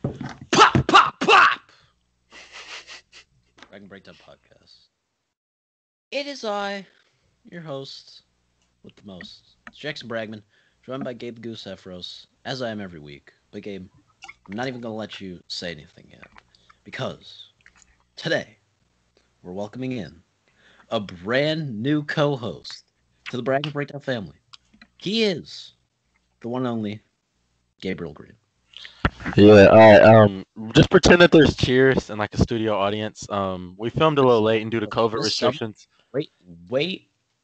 Pop, pop, pop! Bragman Breakdown podcast. It is I, your host with the most. It's Jackson Bragman, joined by Gabe Goose Efros, as I am every week. But Gabe, I'm not even going to let you say anything yet. Because today, we're welcoming in a brand new co-host to the Bragman Breakdown family. He is the one and only Gabriel Greene. Yeah, all right. Just pretend that there's cheers and like a studio audience. We filmed a little late and due to COVID This summer, restrictions.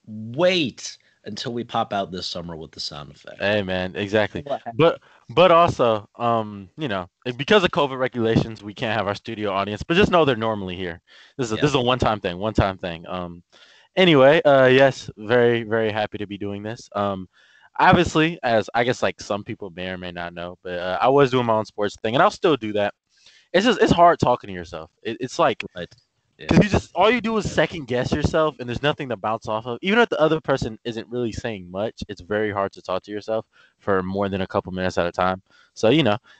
wait until we pop out this summer with the sound effect. Hey man, exactly. But also, because of COVID regulations, we can't have our studio audience. But just know they're normally here. This is a one-time thing. One-time thing. Anyway, yes, very very happy to be doing this. Obviously, as I guess like some people may or may not know, but I was doing my own sports thing, and I'll still do that. It's hard talking to yourself. It's like Right. Yeah. because you just all you do is second guess yourself, and there's nothing to bounce off of. Even if the other person isn't really saying much, it's very hard to talk to yourself for more than a couple minutes at a time. So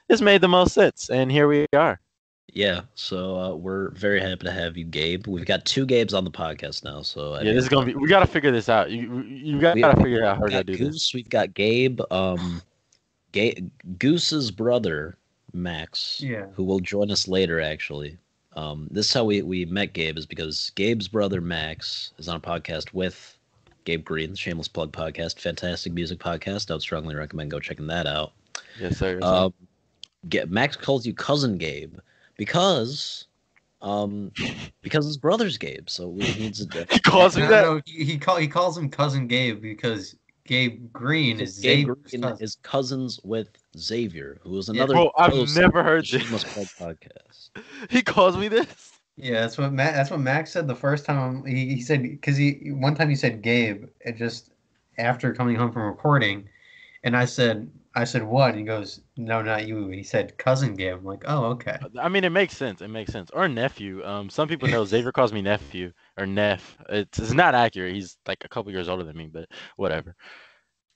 this made the most sense, and here we are. Yeah, so we're very happy to have you, Gabe. We've got two Gabes on the podcast now, so Yeah, this is gonna be. We gotta figure this out. You gotta figure out how to do Goose. this. We've got Gabe. Goose's brother Max, who will join us later. Actually, this is how we met Gabe, is because Gabe's brother Max is on a podcast with Gabe Greene, the Shameless Plug podcast, fantastic music podcast. I would strongly recommend go checking that out. Yes, sir. Max calls you cousin Gabe because his brother's Gabe, so he needs a. He calls me that. No, he calls him cousin Gabe because Gabe Greene is Gabe Xavier's Greene cousin. is cousins with Xavier, who is another. Bro, I've host never of heard the this. Shameless Plug podcast. He calls me this. Yeah, that's what Max said the first time. He said because one time he said Gabe just after coming home from recording, and I said what? And he goes, no, not you. He said cousin Gabe. I'm like, oh, okay. I mean, it makes sense. It makes sense. Or nephew. Some people know Xavier calls me nephew or Neff. It's not accurate. He's like a couple years older than me, but whatever.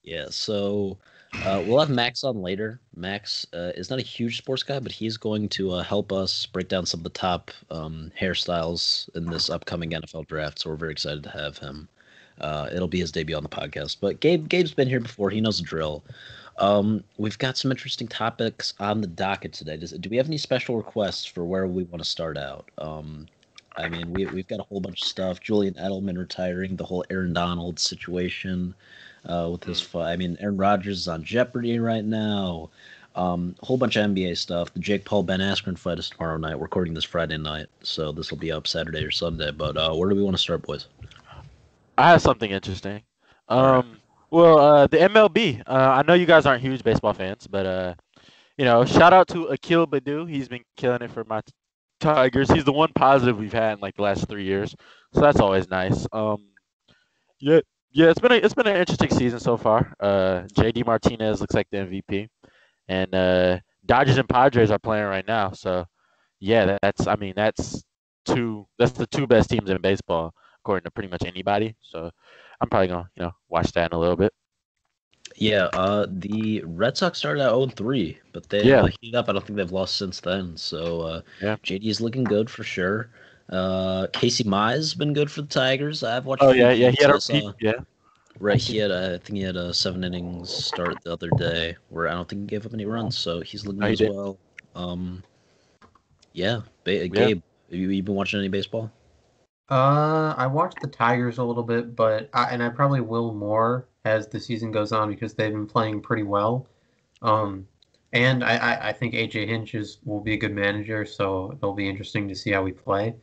Yeah, so we'll have Max on later. Max is not a huge sports guy, but he's going to help us break down some of the top hairstyles in this upcoming NFL draft. So we're very excited to have him. It'll be his debut on the podcast. But Gabe's been here before. He knows the drill. We've got some interesting topics on the docket today. Do we have any special requests for where we want to start out? I mean, we've got a whole bunch of stuff. Julian Edelman retiring, the whole Aaron Donald situation with his I mean, Aaron Rodgers is on Jeopardy right now. A whole bunch of NBA stuff. The Jake Paul Ben Askren fight is tomorrow night. We're recording this Friday night, so this will be up Saturday or Sunday. But where do we want to start, boys? I have something interesting. The MLB. I know you guys aren't huge baseball fans, but shout out to Akil Baddoo. He's been killing it for my Tigers. He's the one positive we've had in like the last 3 years, so that's always nice. Yeah, it's been an interesting season so far. JD Martinez looks like the MVP, and Dodgers and Padres are playing right now. So yeah, that's the two best teams in baseball according to pretty much anybody. So I'm probably gonna watch that in a little bit. Yeah, the Red Sox started out 0-3, but they heated up. I don't think they've lost since then. So JD is looking good for sure. Casey Mize been good for the Tigers. I've watched. Oh yeah, he had Right, I think he had a 7 innings start the other day where I don't think he gave up any runs, so he's looking good as well. Gabe, have you been watching any baseball? I watched the Tigers a little bit, but I probably will more as the season goes on because they've been playing pretty well. And I think AJ Hinch will be a good manager, so it'll be interesting to see how we play.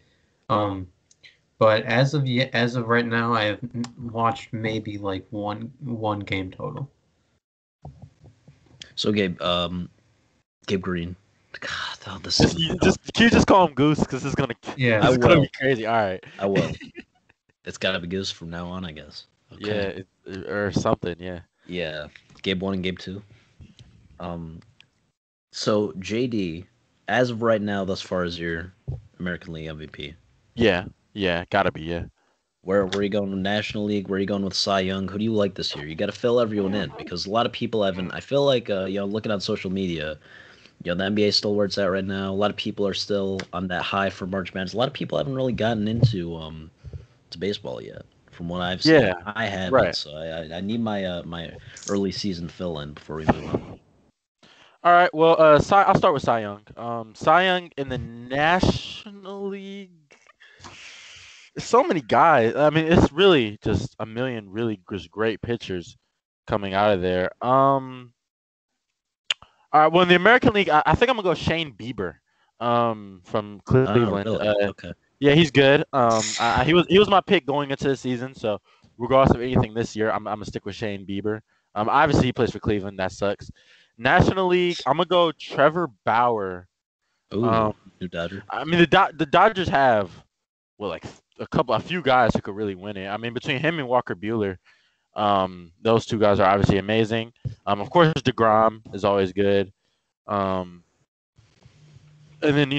But as of right now, I have watched maybe like one game total. So Gabe Greene. God, this is can you just call him Goose because it's gonna be crazy. All right, I will. It's gotta be Goose from now on, I guess. Okay. Yeah, or something. Yeah. Yeah, Gabe 1 and Gabe 2. So JD, as of right now, thus far, is your American League MVP. Yeah, gotta be. Yeah. Where are you going with National League? Where are you going with Cy Young? Who do you like this year? You got to fill everyone in because a lot of people haven't. I feel like looking on social media, the NBA is still where it's at right now. A lot of people are still on that high for March Madness. A lot of people haven't really gotten into to baseball yet, from what I've seen. Yeah, I haven't, right. so I need my early season fill in before we move on. All right. Well, I'll start with Cy Young. Cy Young in the National League. So many guys. I mean, it's really just a million really just great pitchers coming out of there. All right. Well, in the American League, I think I'm gonna go Shane Bieber, from Oh, Cleveland. really? Okay. Yeah, he's good. He was my pick going into the season. So regardless of anything this year, I'm gonna stick with Shane Bieber. Obviously he plays for Cleveland. That sucks. National League, I'm gonna go Trevor Bauer. Ooh, Um, new Dodger. I mean the Dodgers have like a few guys who could really win it. I mean between him and Walker Buehler, those two guys are obviously amazing. Of course DeGrom is always good. Um, and then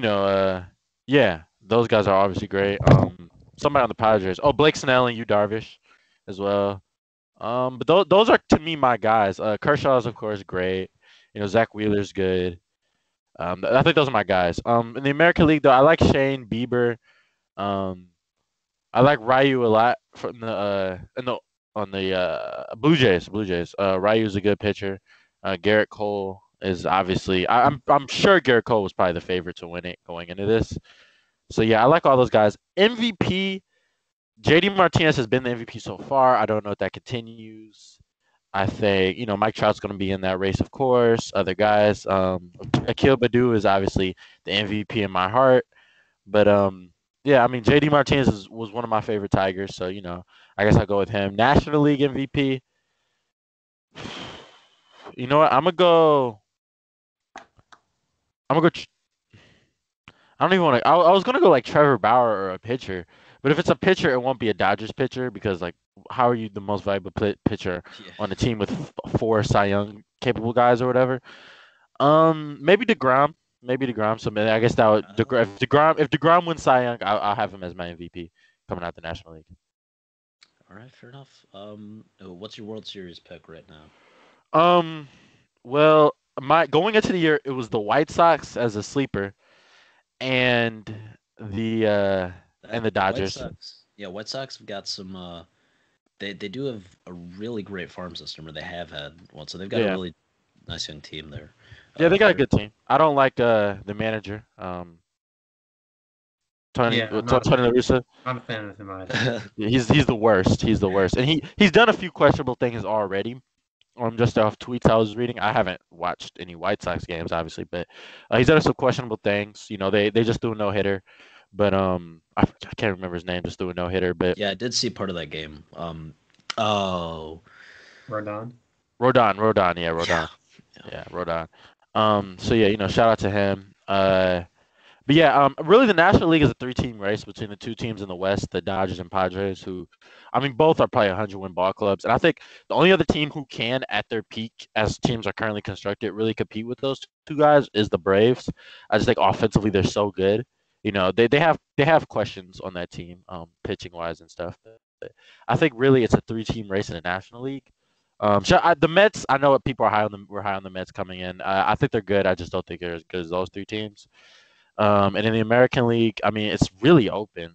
yeah, those guys are obviously great. Somebody on the Padres. Oh, Blake Snell and Yu Darvish as well. But those are to me my guys. Kershaw's of course great. Zach Wheeler's good. I think those are my guys. In the American League though, I like Shane Bieber. Um, I like Ryu a lot from on the Blue Jays. Blue Jays. Ryu's a good pitcher. Garrett Cole is obviously. I'm sure Garrett Cole was probably the favorite to win it going into this. So yeah, I like all those guys. MVP. JD Martinez has been the MVP so far. I don't know if that continues. I think Mike Trout's going to be in that race, of course. Other guys, Akil Baddoo is obviously the MVP in my heart, but yeah, I mean JD Martinez was one of my favorite Tigers, so I guess I'll go with him. National League MVP. You know what? I'm gonna go. I'm gonna go. I don't even want to. I was gonna go like Trevor Bauer or a pitcher, but if it's a pitcher, it won't be a Dodgers pitcher because like, how are you the most valuable pitcher Yeah. on a team with four Cy Young capable guys or whatever? Maybe Degrom. Maybe Degrom. So I guess that would if Degrom wins Cy Young, I'll have him as my MVP coming out the National League. All right, fair enough. What's your World Series pick right now? Um, well, my going into the year, it was the White Sox as a sleeper, and the uh and the White Dodgers. Sox. Yeah, White Sox have got some. They do have a really great farm system, or they have had one. So they've got a Yeah. really nice young team there. Yeah, they got a They're good team. I don't like the manager, Tony Yeah, Tony La Russa. not a fan of him either. He's the worst. He's the worst, and he's done a few questionable things already. Just off tweets I was reading. I haven't watched any White Sox games, obviously, but he's done some questionable things. They just threw a no hitter, but I can't remember his name. Just threw a no hitter, but yeah, I did see part of that game. Oh, Rodon. Rodon, yeah, Rodon. yeah. Yeah, Rodon. So yeah, shout out to him. But yeah, really the National League is a three-team race between the two teams in the West, the Dodgers and Padres, who, I mean, both are probably 100-win ball clubs. And I think the only other team who can, at their peak, as teams are currently constructed, really compete with those two guys is the Braves. I just think offensively they're so good. They have questions on that team, pitching wise and stuff. But I think really it's a three-team race in the National League. The Mets, I know what people are high on them. We're high on the Mets coming in. I think they're good. I just don't think they're as good as those three teams. And in the American League, I mean, it's really open.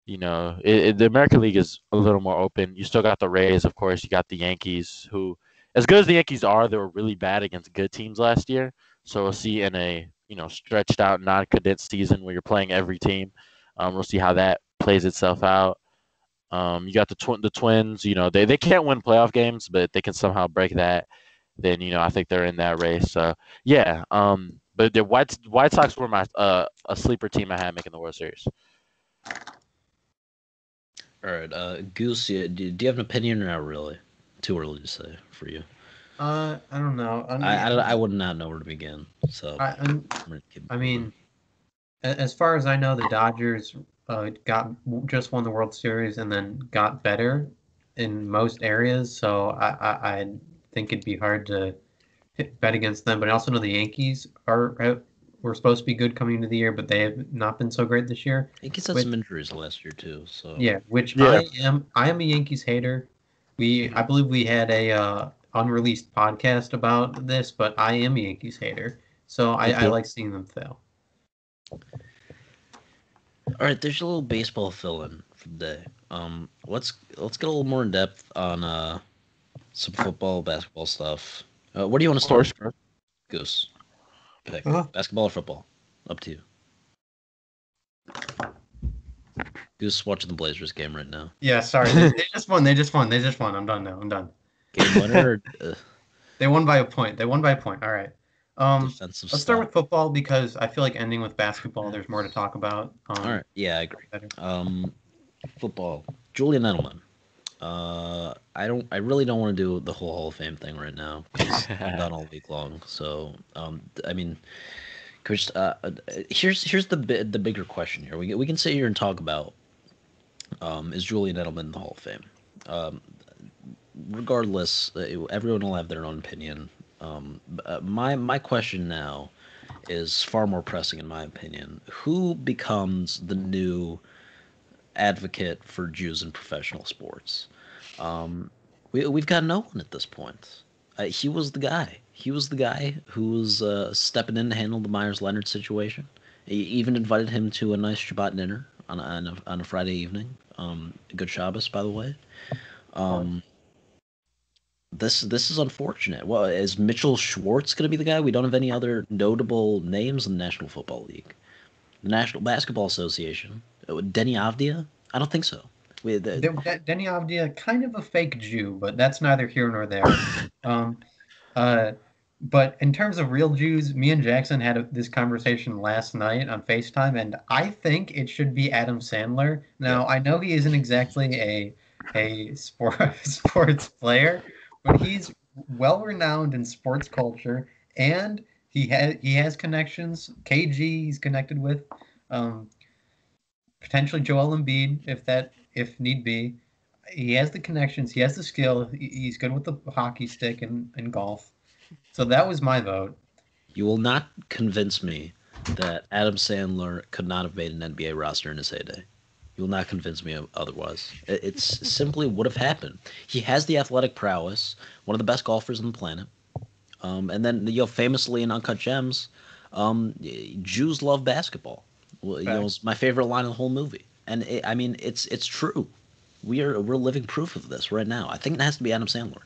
The American League is a little more open. You still got the Rays, of course. You got the Yankees, who, as good as the Yankees are, they were really bad against good teams last year. So we'll see in a stretched out, non-condensed season where you're playing every team. We'll see how that plays itself out. You got the Twins. They can't win playoff games, but they can somehow break that. Then I think they're in that race. So yeah. But the White Sox were my a sleeper team I had making the World Series. All right, Goose, do you have an opinion or not really? Too early to say for you. I don't know. I would not know where to begin. So I mean, as far as I know, the Dodgers just won the World Series and then got better in most areas. So I think it'd be hard to bet against them. But I also know the Yankees were supposed to be good coming into the year, but they have not been so great this year. Yankees had some injuries last year too. So yeah, I am a Yankees hater. I believe we had a unreleased podcast about this, but I am a Yankees hater. So I like seeing them fail. All right, there's a little baseball fill-in for the day. Let's get a little more in depth on some football, basketball stuff. Where do you want to start, Goose? Pick basketball or football? Up to you. Goose watching the Blazers game right now. Yeah, sorry, they just won. They just won. I'm done now. I'm done. Game winner. They won by a point. All right. Defensive Let's start with football because I feel like ending with basketball. There's more to talk about. All right. Yeah, I agree. Football. Julian Edelman. I really don't want to do the whole Hall of Fame thing right now because I'm done all week long. So, I mean, Chris, here's the bigger question here. We can sit here and talk about is Julian Edelman in the Hall of Fame? Regardless, everyone will have their own opinion. My question now is far more pressing, in my opinion. Who becomes the new advocate for Jews in professional sports? We've got no one at this point. He was the guy. He was the guy who was stepping in to handle the Myers Leonard situation. He even invited him to a nice Shabbat dinner on a Friday evening. Good Shabbos, by the way. This is unfortunate. Well, is Mitchell Schwartz going to be the guy? We don't have any other notable names in the National Football League. The National Basketball Association. Denny Avdia? I don't think so. Denny Avdia, kind of a fake Jew, but that's neither here nor there. But in terms of real Jews, me and Jackson had this conversation last night on FaceTime, and I think it should be Adam Sandler. Now, I know he isn't exactly a sports player, but he's well-renowned in sports culture, and he has connections. KG he's connected with, potentially Joel Embiid if need be. He has the connections. He has the skill. He's good with the hockey stick and golf. So that was my vote. You will not convince me that Adam Sandler could not have made an NBA roster in his heyday. You will not convince me otherwise. It's simply would have happened. He has the athletic prowess, one of the best golfers on the planet. And then, famously in Uncut Gems, Jews love basketball. Well, it's my favorite line of the whole movie. And it's true. We're living proof of this right now. I think it has to be Adam Sandler.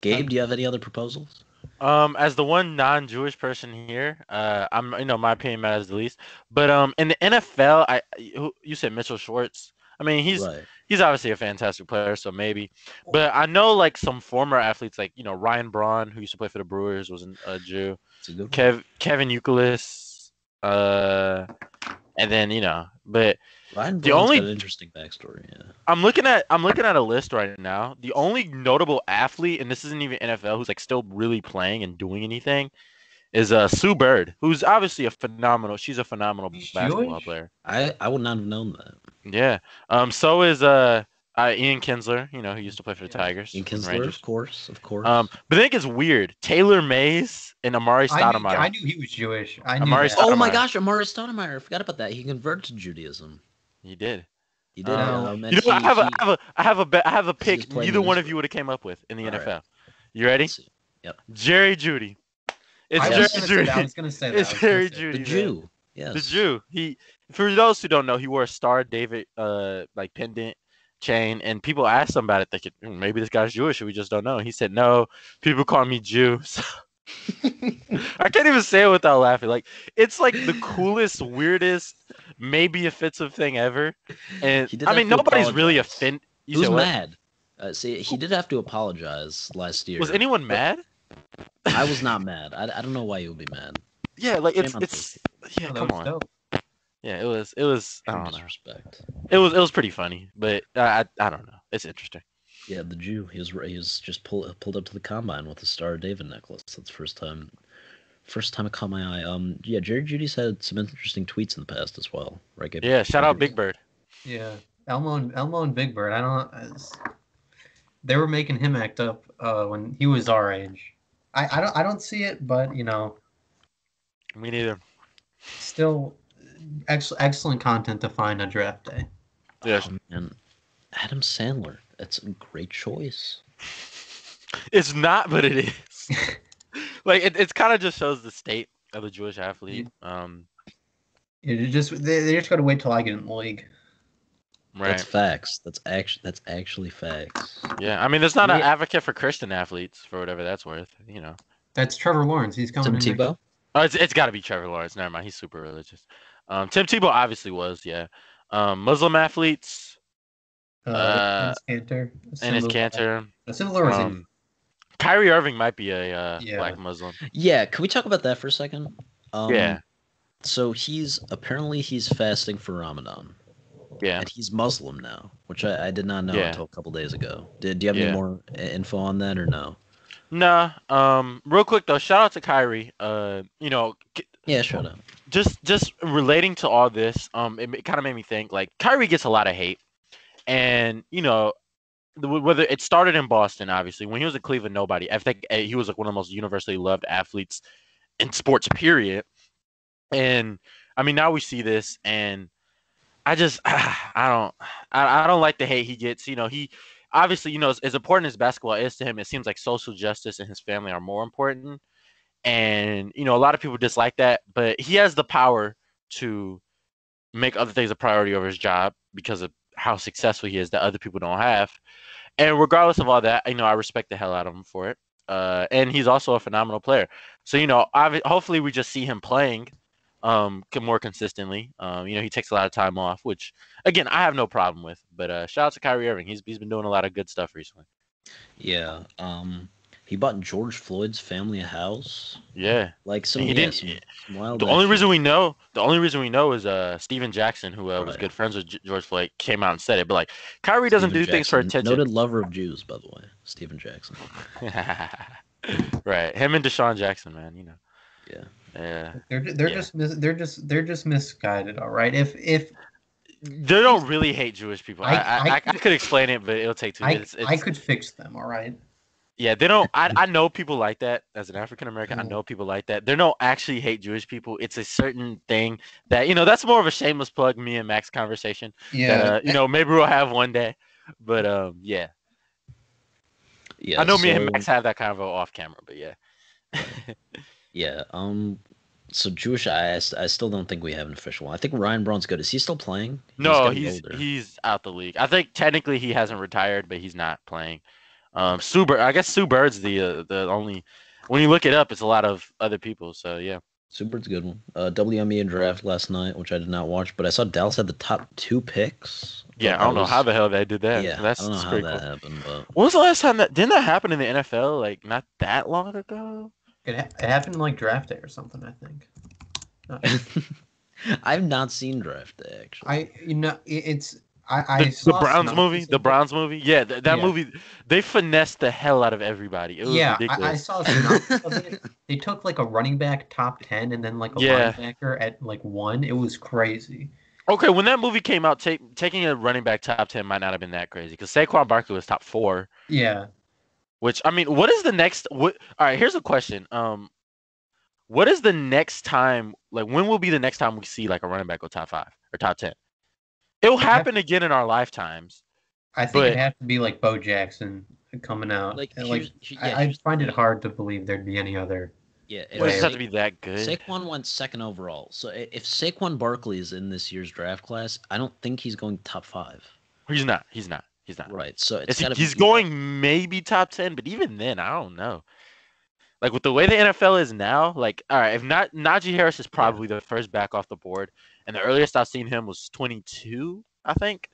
Gabe, do you have any other proposals? As the one non-Jewish person here, I'm my opinion matters the least. But in the NFL, you said Mitchell Schwartz. I mean, he's obviously a fantastic player, so maybe. But I know like some former athletes, like Ryan Braun, who used to play for the Brewers, was a Jew. Kevin Youkilis, and then but. Ryan Braun's got an interesting backstory. Yeah, I'm looking at a list right now. The only notable athlete, and this isn't even NFL, who's like still really playing and doing anything, is Sue Bird, who's obviously she's a phenomenal basketball player. I would not have known that. Yeah. So is Ian Kinsler, who used to play for the Tigers. Ian Kinsler, of course. But I think it's weird. Taylor Mays and Amari Stoudemire. I knew he was Jewish. Oh my gosh, Amari Stoudemire! I forgot about that. He converted to Judaism. He did. He did. I have a pick neither one of you would have came up with in the NFL. Right. You ready? Yep. Jerry Jeudy. It's Jerry Jeudy. I was going to say that. It's Jerry Jeudy. The Jew. Yes. The Jew. For those who don't know, he wore a Star David like pendant chain, and people asked him about it, thinking maybe this guy's Jewish, and we just don't know. He said, "No, people call me Jew." So I can't even say it without laughing. Like it's like the coolest, weirdest, maybe offensive thing ever. And nobody's really offended. Who's mad? See, he did have to apologize last year. Was anyone mad? I was not mad. I don't know why you would be mad. Yeah, like it's come on. Dope. Yeah, it was. I don't know. Disrespect. It was pretty funny, but I don't know. It's interesting. Yeah, the Jew. He was just pulled up to the combine with a Star David necklace. That's the first time it caught my eye. Yeah, Jerry Jeudy's had some interesting tweets in the past as well, right? Gabe? Yeah, shout out Big Bird. Yeah, Elmo and Big Bird. They were making him act up when he was our age. I don't see it, but Me neither. Still, excellent content to find on draft day. Yes. And Adam Sandler. That's a great choice. It's not, but it is. Like it kind of just shows the state of the Jewish athlete. They just got to wait till I get in the league. Right. That's facts. That's actually facts. Yeah, I mean, there's not an advocate for Christian athletes for whatever that's worth. That's Trevor Lawrence. He's coming Tim in. Tebow. Oh, it's got to be Trevor Lawrence. Never mind, he's super religious. Tim Tebow obviously was, yeah. Muslim athletes. Enes Kanter. Enes Kanter. A similar Kyrie Irving might be a black Muslim. Yeah, can we talk about that for a second? Yeah. So he's fasting for Ramadan. Yeah. And he's Muslim now, which I did not know until a couple days ago. Do you have any more info on that or no? Nah. Real quick though, shout out to Kyrie. Yeah, shout out. Just relating to all this, it kind of made me think like Kyrie gets a lot of hate, and whether it started in Boston, obviously when he was in Cleveland, I think he was like one of the most universally loved athletes in sports, period. And I mean now we see this, and I don't like the hate he gets. He obviously, as important as basketball is to him, it seems like social justice and his family are more important. And, a lot of people dislike that, but he has the power to make other things a priority over his job because of how successful he is that other people don't have. And regardless of all that, I respect the hell out of him for it. And he's also a phenomenal player. So, hopefully we just see him playing more consistently. He takes a lot of time off, which again I have no problem with. But shout out to Kyrie Irving. He's been doing a lot of good stuff recently. Yeah. He bought George Floyd's family a house. Yeah. Like some. He didn't. Some wild the only reason we know is Steven Jackson, who was good friends with George Floyd, came out and said it. But like Kyrie doesn't do things for attention. Noted lover of Jews, by the way, Steven Jackson. Right. Him and Deshaun Jackson, man. Yeah. Yeah. They're just misguided, all right. If they don't really hate Jewish people, I could explain it, but it'll take 2 minutes. I could fix them, all right. Yeah, they don't. I know people like that. As an African American, I know people like that. They don't actually hate Jewish people. It's a certain thing that that's more of a shameless plug. Me and Max conversation. Yeah. That, maybe we'll have one day. But yeah. Yeah. I know me and Max have that kind of off camera, but yeah. Yeah. So Jewish, I still don't think we have an official one. I think Ryan Braun's good. Is he still playing? No, he's out the league. I think technically he hasn't retired, but he's not playing. Sue Bird's the only. When you look it up, it's a lot of other people. So yeah. Sue Bird's a good one. WNBA draft last night, which I did not watch, but I saw Dallas had the top 2 picks. Yeah, I don't know how the hell they did that. Yeah, that's I don't know how that happened. But when was the last time didn't that happen in the NFL? Like not that long ago. It happened like draft day or something, I think. I've not seen draft day actually. It's the Browns movie. The Browns movie. Yeah, that movie. They finessed the hell out of everybody. It was ridiculous. I saw a synopsis of it. They took like a running back top 10 and then like a linebacker at like 1. It was crazy. Okay, when that movie came out, taking a running back top 10 might not have been that crazy because Saquon Barkley was top 4. Yeah. Which I mean, what is the next? All right, here's a question. What is the next time? Like, when will be the next time we see like a running back go top 5 or top 10? It'll happen again in our lifetimes. I think it'd have to be like Bo Jackson coming out. I find it hard to believe there'd be any other. Yeah, it doesn't have to be that good. Saquon went 2nd overall. So if Saquon Barkley is in this year's draft class, I don't think he's going top 5. He's not. Right. So he's going maybe top 10, but even then, I don't know. Like with the way the NFL is now, like all right, if not, Najee Harris is probably the first back off the board, and the earliest I've seen him was 22, I think.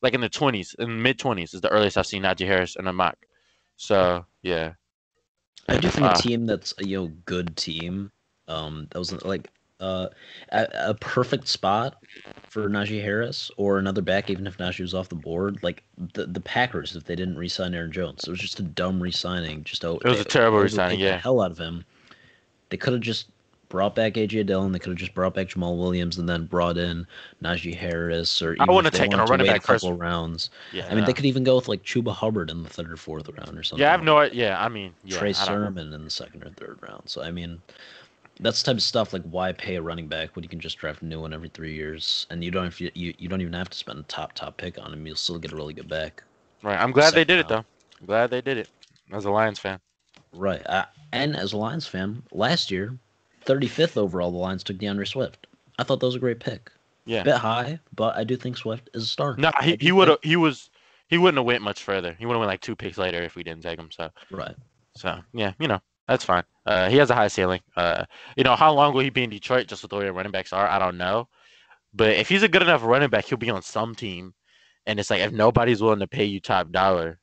Like in the 20s, in mid-20s is the earliest I've seen Najee Harris in a mock. So yeah. I do think a team that's a good team, that was like a perfect spot for Najee Harris or another back, even if Najee was off the board. Like the Packers, if they didn't re-sign Aaron Jones, it was just a dumb re-signing. It was a terrible re-signing. Yeah, the hell out of him. They could have just brought back AJ Dillon. They could have just brought back Jamal Williams and then brought in Najee Harris. Or I want to take a running back a couple rounds. Yeah, I mean, they could even go with like Chuba Hubbard in the 3rd or 4th round or something. Yeah, I have no idea. Yeah, I mean, Trey Sermon in the 2nd or 3rd round. So I mean, that's the type of stuff. Like, why pay a running back when you can just draft a new one every 3 years, and you don't even have to spend a top pick on him. You'll still get a really good back. Right. I'm glad they did it though. I'm glad they did it. As a Lions fan. Right. And as a Lions fan, last year, 35th overall, the Lions took DeAndre Swift. I thought that was a great pick. Yeah. Bit high, but I do think Swift is a star. No, I do he would think- have he wouldn't have went much further. He would have went like 2 picks later if we didn't take him. Right. So yeah, that's fine. He has a high ceiling. How long will he be in Detroit? Just with the way the running backs are, I don't know. But if he's a good enough running back, he'll be on some team. And it's like if nobody's willing to pay you top dollar,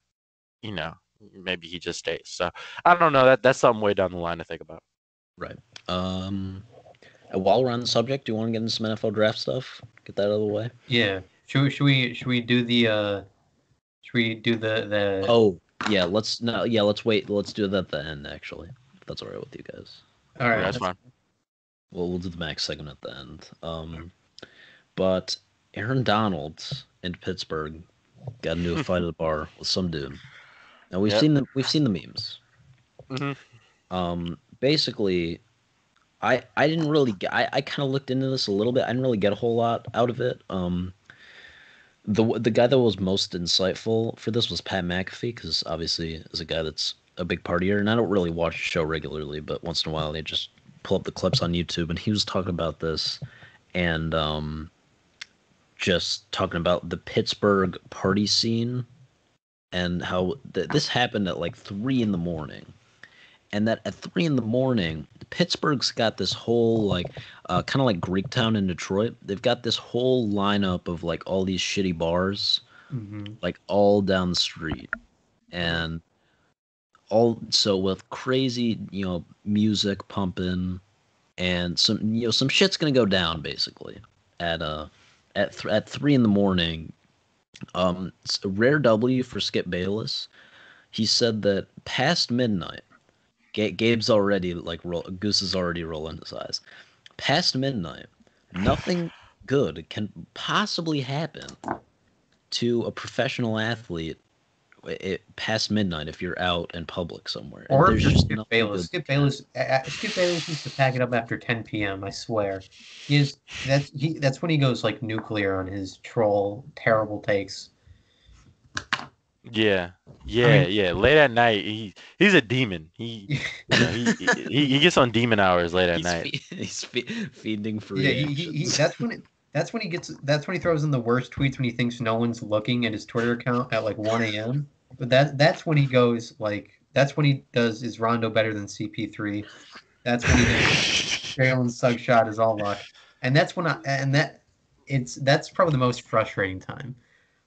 maybe he just stays. So I don't know. That's something way down the line to think about. Right. While we're on the subject, do you want to get into some NFL draft stuff? Get that out of the way. Yeah. Should we do the Oh yeah, let's wait. Let's do that at the end actually. If that's all right with you guys. All right, that's fine. Well, we'll do the Max segment at the end. But Aaron Donald in Pittsburgh got into a fight at the bar with some dude. Now we've seen the memes. Mm-hmm. Basically, I didn't really get. I kind of looked into this a little bit. I didn't really get a whole lot out of it. The guy that was most insightful for this was Pat McAfee, because obviously is a guy that's a big partier, and I don't really watch the show regularly, but once in a while they just pull up the clips on YouTube, and he was talking about this, and just talking about the Pittsburgh party scene, and how this happened at like 3 a.m. And that at 3 a.m, Pittsburgh's got this whole like kind of like Greektown in Detroit. They've got this whole lineup of like all these shitty bars, like all down the street, and so with crazy music pumping, and some shit's gonna go down basically at 3 a.m. It's a rare W for Skip Bayless. He said that past midnight. Gabe's already Goose is already rolling his eyes. Past midnight, nothing good can possibly happen to a professional athlete past midnight if you're out in public somewhere. Or if you're Skip Bayless. Skip Bayless used to pack it up after 10 p.m. I swear. That's when he goes like nuclear on his terrible takes. Yeah. Late at night, he's a demon. He gets on demon hours late at night. He's feeding for that's when he throws in the worst tweets when he thinks no one's looking at his Twitter account at like 1 a.m. But that's when he goes that's when he does is Rondo better than CP3. That's when he does Jalen Suggs shot is all luck, and that's probably the most frustrating time.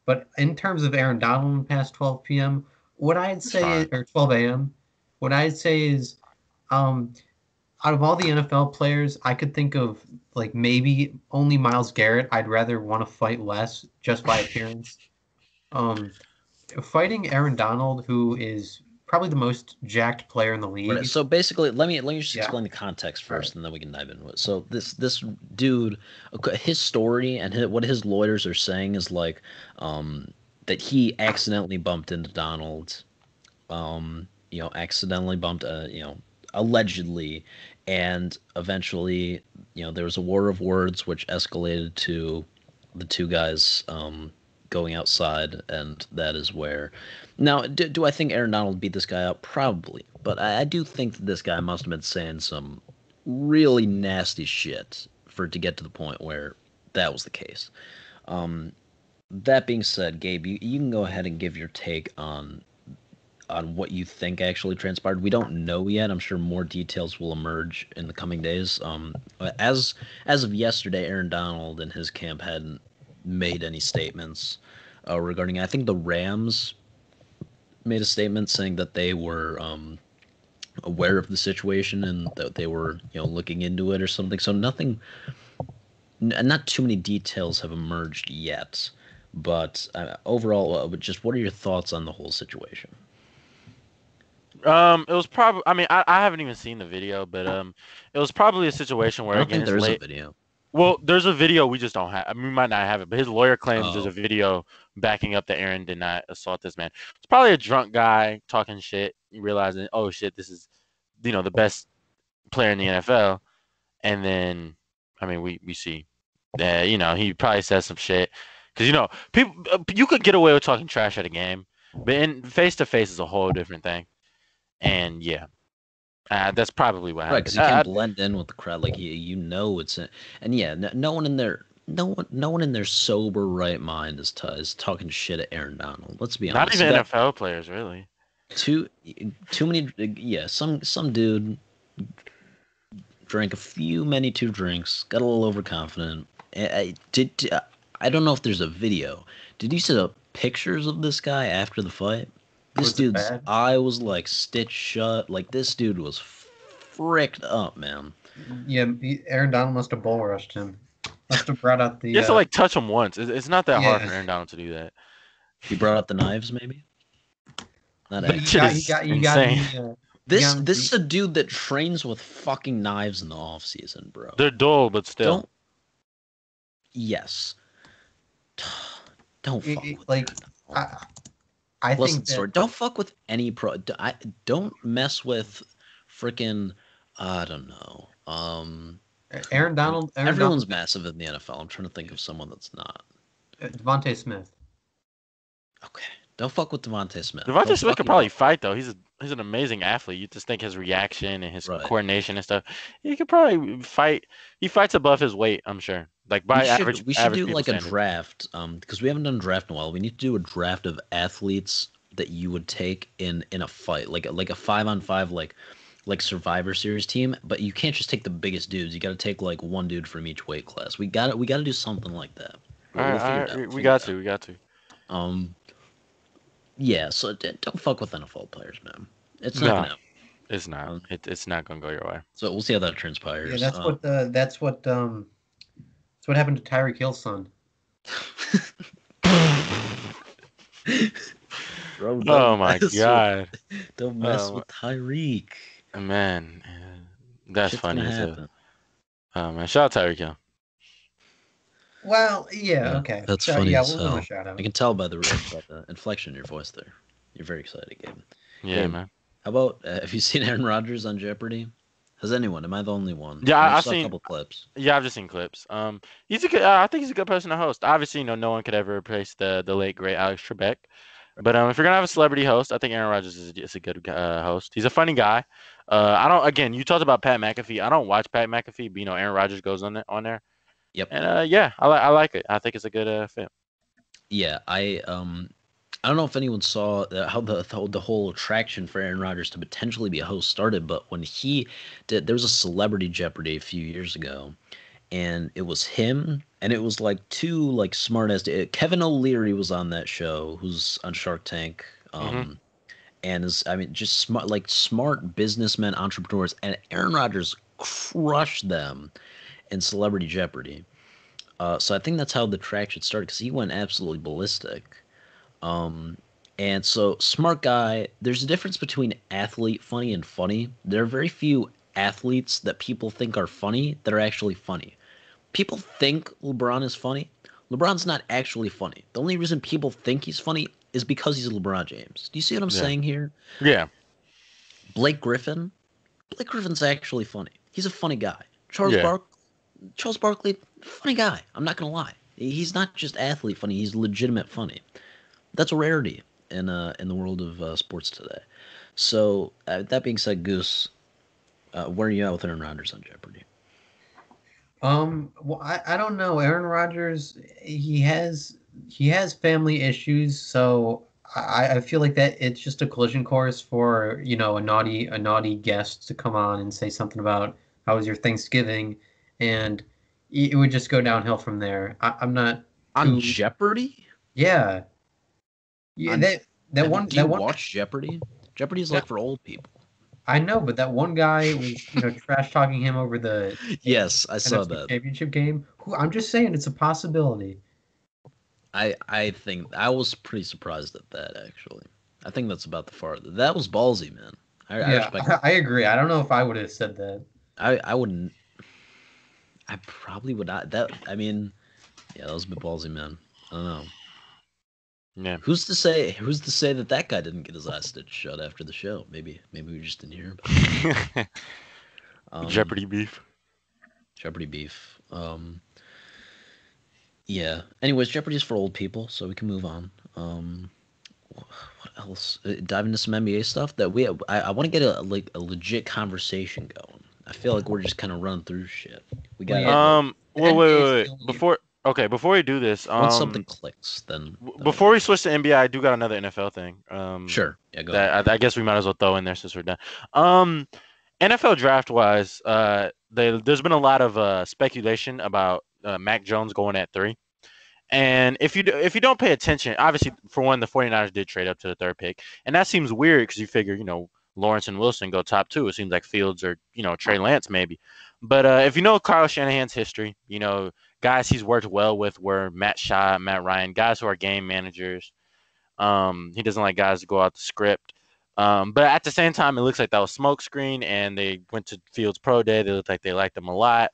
But in terms of Aaron Donald past 12 p.m., what I'd say, or 12 a.m., what I'd say is, out of all the NFL players, I could think of like maybe only Myles Garrett. I'd rather want to fight less just by appearance. Fighting Aaron Donald, who is probably the most jacked player in the league. Right, so basically, let me just explain the context first, and then we can dive into it. So this dude, his story and what his lawyers are saying is like that he accidentally bumped into Donald, accidentally bumped, allegedly, and eventually, there was a war of words which escalated to the two guys going outside, and that is where. Now, do I think Aaron Donald beat this guy up? Probably, but I do think that this guy must have been saying some really nasty shit for it to get to the point where that was the case. That being said, Gabe, you can go ahead and give your take on what you think actually transpired. We don't know yet. I'm sure more details will emerge in the coming days. As of yesterday, Aaron Donald and his camp hadn't made any statements regarding. I think the Rams made a statement saying that they were aware of the situation and that they were looking into it or something. So not too many details have emerged yet. But overall, just what are your thoughts on the whole situation? It was probably. I mean, I haven't even seen the video, but it was probably a situation where I don't think there is a video. Well, there's a video we just don't have. I mean, we might not have it, but his lawyer claims there's a video backing up that Aaron did not assault this man. It's probably a drunk guy talking shit, realizing, oh shit, this is, the best player in the NFL, and then, I mean, we see that he probably says some shit because people you could get away with talking trash at a game, but in face to face is a whole different thing, and yeah. That's probably what Right, happened. because you can't blend in with the crowd. Like it's in, and yeah, no one in there, no one in their sober right mind is talking shit at Aaron Donald. Let's be not honest. even You got NFL players, really. too many. Yeah, some dude drank two drinks, got a little overconfident. I don't know if there's a video. Did you see the pictures of this guy after the fight? This Was it dude's bad? eye was like stitched shut. Like this dude was fricked up, man. Yeah, Aaron Donald must have bull rushed him. Must have brought out You have to the. like touch him once. It's not that hard Yeah, for Aaron Donald to do that. He brought out the knives, maybe. Not but That actually. shit is you got insane. the. This is a dude that trains with fucking knives in the off season, bro. They're dull, but still. Don't. Yes. Don't fuck with like I Listen, think that story. Don't fuck with any pro. Don't mess with freaking. I don't know. Aaron Donald. Everyone's massive in the NFL. I'm trying to think of someone that's not. Devontae Smith. Okay. Don't fuck with Devontae Smith. Devontae Don't Smith could fucking probably go. fight though. He's an amazing athlete. You just think his reaction and his Right. coordination and stuff. He could probably fight. He fights above his weight, I'm sure. Like by average. We should average do people like a standard. draft. Because we haven't done a draft in a while. We need to do a draft of athletes that you would take in a fight, like a 5-on-5, like Survivor Series team. But you can't just take the biggest dudes. You got to take like one dude from each weight class. We got to do something like that. All right, we got to. Yeah. So don't fuck with NFL players, man. It's not gonna. It's not. It's not gonna go your way. So we'll see how that transpires. Yeah, that's what happened to Tyreek Hill's son. Bro, Oh my god! Don't mess with Tyreek. Man, that's Shit's funny gonna as hell. happen. Oh man, shout out Tyreek Hill. Well, yeah, okay. That's funny as we'll give him hell. a shout out. I can tell by the inflection in your voice there. You're very excited, Gabe. Yeah, Gabe, man. How about have you seen Aaron Rodgers on Jeopardy? Has anyone? Am I the only one? Yeah, I I've saw seen a couple clips. Yeah, I've just seen clips. He's a good. I think he's a good person to host. Obviously, no one could ever replace the late great Alex Trebek. But if you're gonna have a celebrity host, I think Aaron Rodgers is a good host. He's a funny guy. I don't. Again, you talked about Pat McAfee. I don't watch Pat McAfee, but Aaron Rodgers goes on there. Yep. And yeah, I like it. I think it's a good fit. Yeah, I don't know if anyone saw how the whole attraction for Aaron Rodgers to potentially be a host started, but when he did, there was a Celebrity Jeopardy a few years ago, and it was him, and it was like two like smart ass. Kevin O'Leary was on that show, who's on Shark Tank, and just smart businessmen, entrepreneurs, and Aaron Rodgers crushed them in Celebrity Jeopardy. So I think that's how the traction started because he went absolutely ballistic. And so smart guy, there's a difference between athlete funny and funny. There are very few athletes that people think are funny that are actually funny. People think LeBron is funny. LeBron's not actually funny. The only reason people think he's funny is because he's LeBron James. Do you see what I'm saying here? Yeah. Blake Griffin's actually funny. He's a funny guy. Charles Barkley, funny guy. I'm not gonna lie. He's not just athlete funny. He's legitimate funny. That's a rarity in the world of sports today. So that being said, Goose, where are you at with Aaron Rodgers on Jeopardy? Well, I don't know. Aaron Rodgers, he has family issues, so I feel like that it's just a collision course for a naughty guest to come on and say something about how was your Thanksgiving, and it would just go downhill from there. I'm not on Jeopardy. Yeah. Yeah, do you watch Jeopardy? Jeopardy is like for old people. I know, but that one guy was, trash talking him over the yes, I saw NFC that championship game. I'm just saying it's a possibility. I think I was pretty surprised at that actually. I think that's about the farthest. That was ballsy, man. I agree. I don't know if I would have said that. I wouldn't. I probably would not. That was a bit ballsy, man. I don't know. Yeah. Who's to say that guy didn't get his eyes stitched shut after the show? Maybe we just didn't hear about it. Jeopardy beef. Yeah. Anyways, Jeopardy's for old people, so we can move on. What else? Dive into some NBA stuff that I want to get a legit conversation going. I feel like we're just kind of running through shit. We Well, got yeah, the Well, wait, NBA wait, is wait. the only. Before we do this, once something clicks, then we'll before do we it. switch to NBA, I do got another NFL thing. Sure. Yeah, go ahead. That I guess we might as well throw in there since we're done. Um, NFL draft wise, there's been a lot of speculation about Mac Jones going at 3. And if you don't pay attention, obviously for one, the 49ers did trade up to the 3rd pick, and that seems weird because you figure Lawrence and Wilson go top 2. It seems like Fields or Trey Lance maybe, but if you know Kyle Shanahan's history, guys he's worked well with were Matt Shaw, Matt Ryan, guys who are game managers. He doesn't like guys to go out the script. But at the same time, it looks like that was smokescreen, and they went to Fields Pro Day. They looked like they liked him a lot.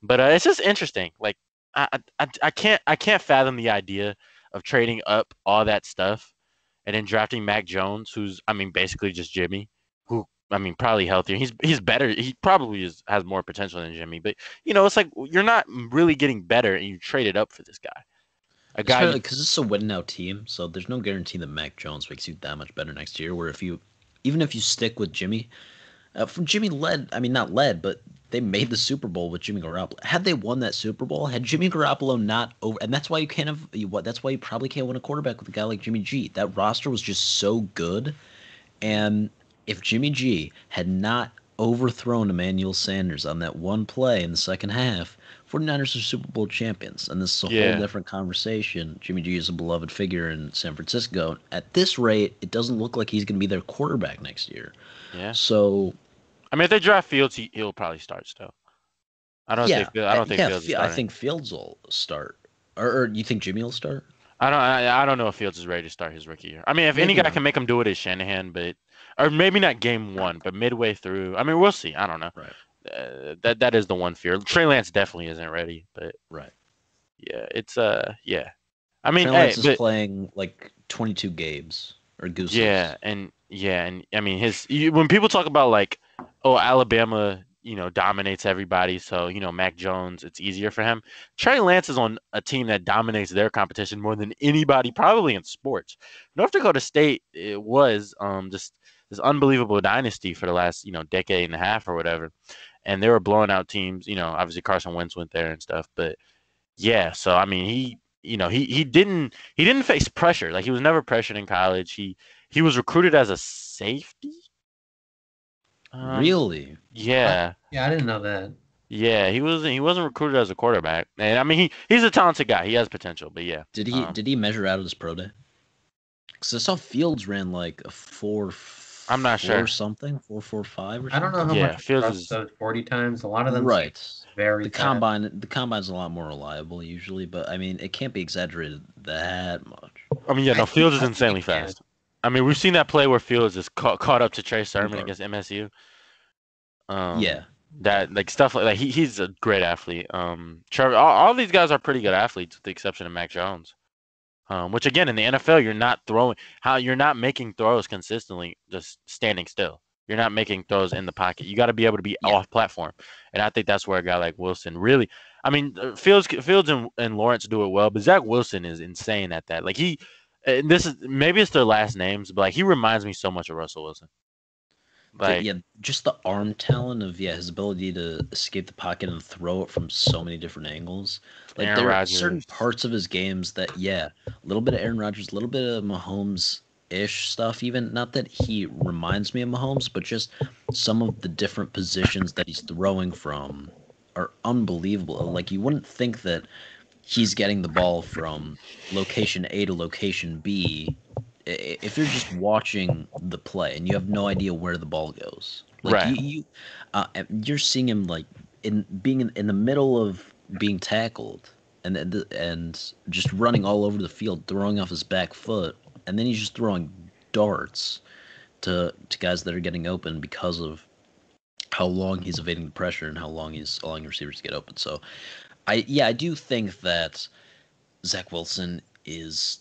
But it's just interesting. Like I can't fathom the idea of trading up all that stuff and then drafting Mac Jones, who's basically just Jimmy, who probably healthier. He's better. He probably has more potential than Jimmy. But it's like you're not really getting better, and you traded up for this guy. A guy Because it's a win now team, so there's no guarantee that Mac Jones makes you that much better next year. Where even if you stick with Jimmy, from Jimmy not led, but they made the Super Bowl with Jimmy Garoppolo. Had they won that Super Bowl, had Jimmy Garoppolo not over, and that's why you can't have that's why you probably can't win a quarterback with a guy like Jimmy G. That roster was just so good, and if Jimmy G had not overthrown Emmanuel Sanders on that one play in the second half, 49ers are Super Bowl champions. And this is a whole different conversation. Jimmy G is a beloved figure in San Francisco. At this rate, it doesn't look like he's going to be their quarterback next year. Yeah. So, if they draft Fields, he'll probably start still. I don't think Fields is I think Fields will start. Or you think Jimmy will start? I don't know if Fields is ready to start his rookie year. If any guy can make him do it, it's Shanahan, or maybe not game 1, but midway through. We'll see. I don't know. Right. That is the one fear. Trey Lance definitely isn't ready, but right. Yeah, it's yeah. Trey Lance is playing like 22 games or gooses. Yeah, and when people talk about like, oh, Alabama, dominates everybody, so Mac Jones, it's easier for him. Trey Lance is on a team that dominates their competition more than anybody, probably in sports. North Dakota State, it was just this unbelievable dynasty for the last decade and a half or whatever, and they were blowing out teams. Obviously Carson Wentz went there and stuff, but yeah. So he didn't face pressure. Like he was never pressured in college. He was recruited as a safety. Really? Yeah. Yeah, I didn't know that. Yeah, he wasn't recruited as a quarterback. And he's a talented guy. He has potential, but yeah. Did he measure out at his pro day? Because I saw Fields ran like a 4. I'm not sure. Something 4.45 or something. I don't know how much Fields is 40 times. A lot of them very the fast. The combine's a lot more reliable usually, but it can't be exaggerated that much. Fields is insanely fast. We've seen that play where Fields is caught up to Trey Sermon against MSU. Yeah. That like stuff like that. He's a great athlete. Trevor, all these guys are pretty good athletes, with the exception of Mac Jones. Which again in the NFL, you're not making throws consistently, just standing still. You're not making throws in the pocket. You got to be able to be off platform, and I think that's where a guy like Wilson really. Fields and Lawrence do it well, but Zach Wilson is insane at that. Like this is maybe it's their last names, but like he reminds me so much of Russell Wilson. Like just the arm talent of his ability to escape the pocket and throw it from so many different angles. Like Aaron there Rodgers. are certain parts of his games that a little bit of Aaron Rodgers, a little bit of Mahomes-ish stuff. Even not that he reminds me of Mahomes, but just some of the different positions that he's throwing from are unbelievable. Like you wouldn't think that he's getting the ball from location A to location B. If you're just watching the play and you have no idea where the ball goes, like right. You're seeing him like in the middle of being tackled and just running all over the field, throwing off his back foot, and then he's just throwing darts to guys that are getting open because of how long he's evading the pressure and how long he's allowing receivers to get open. So, I do think that Zach Wilson is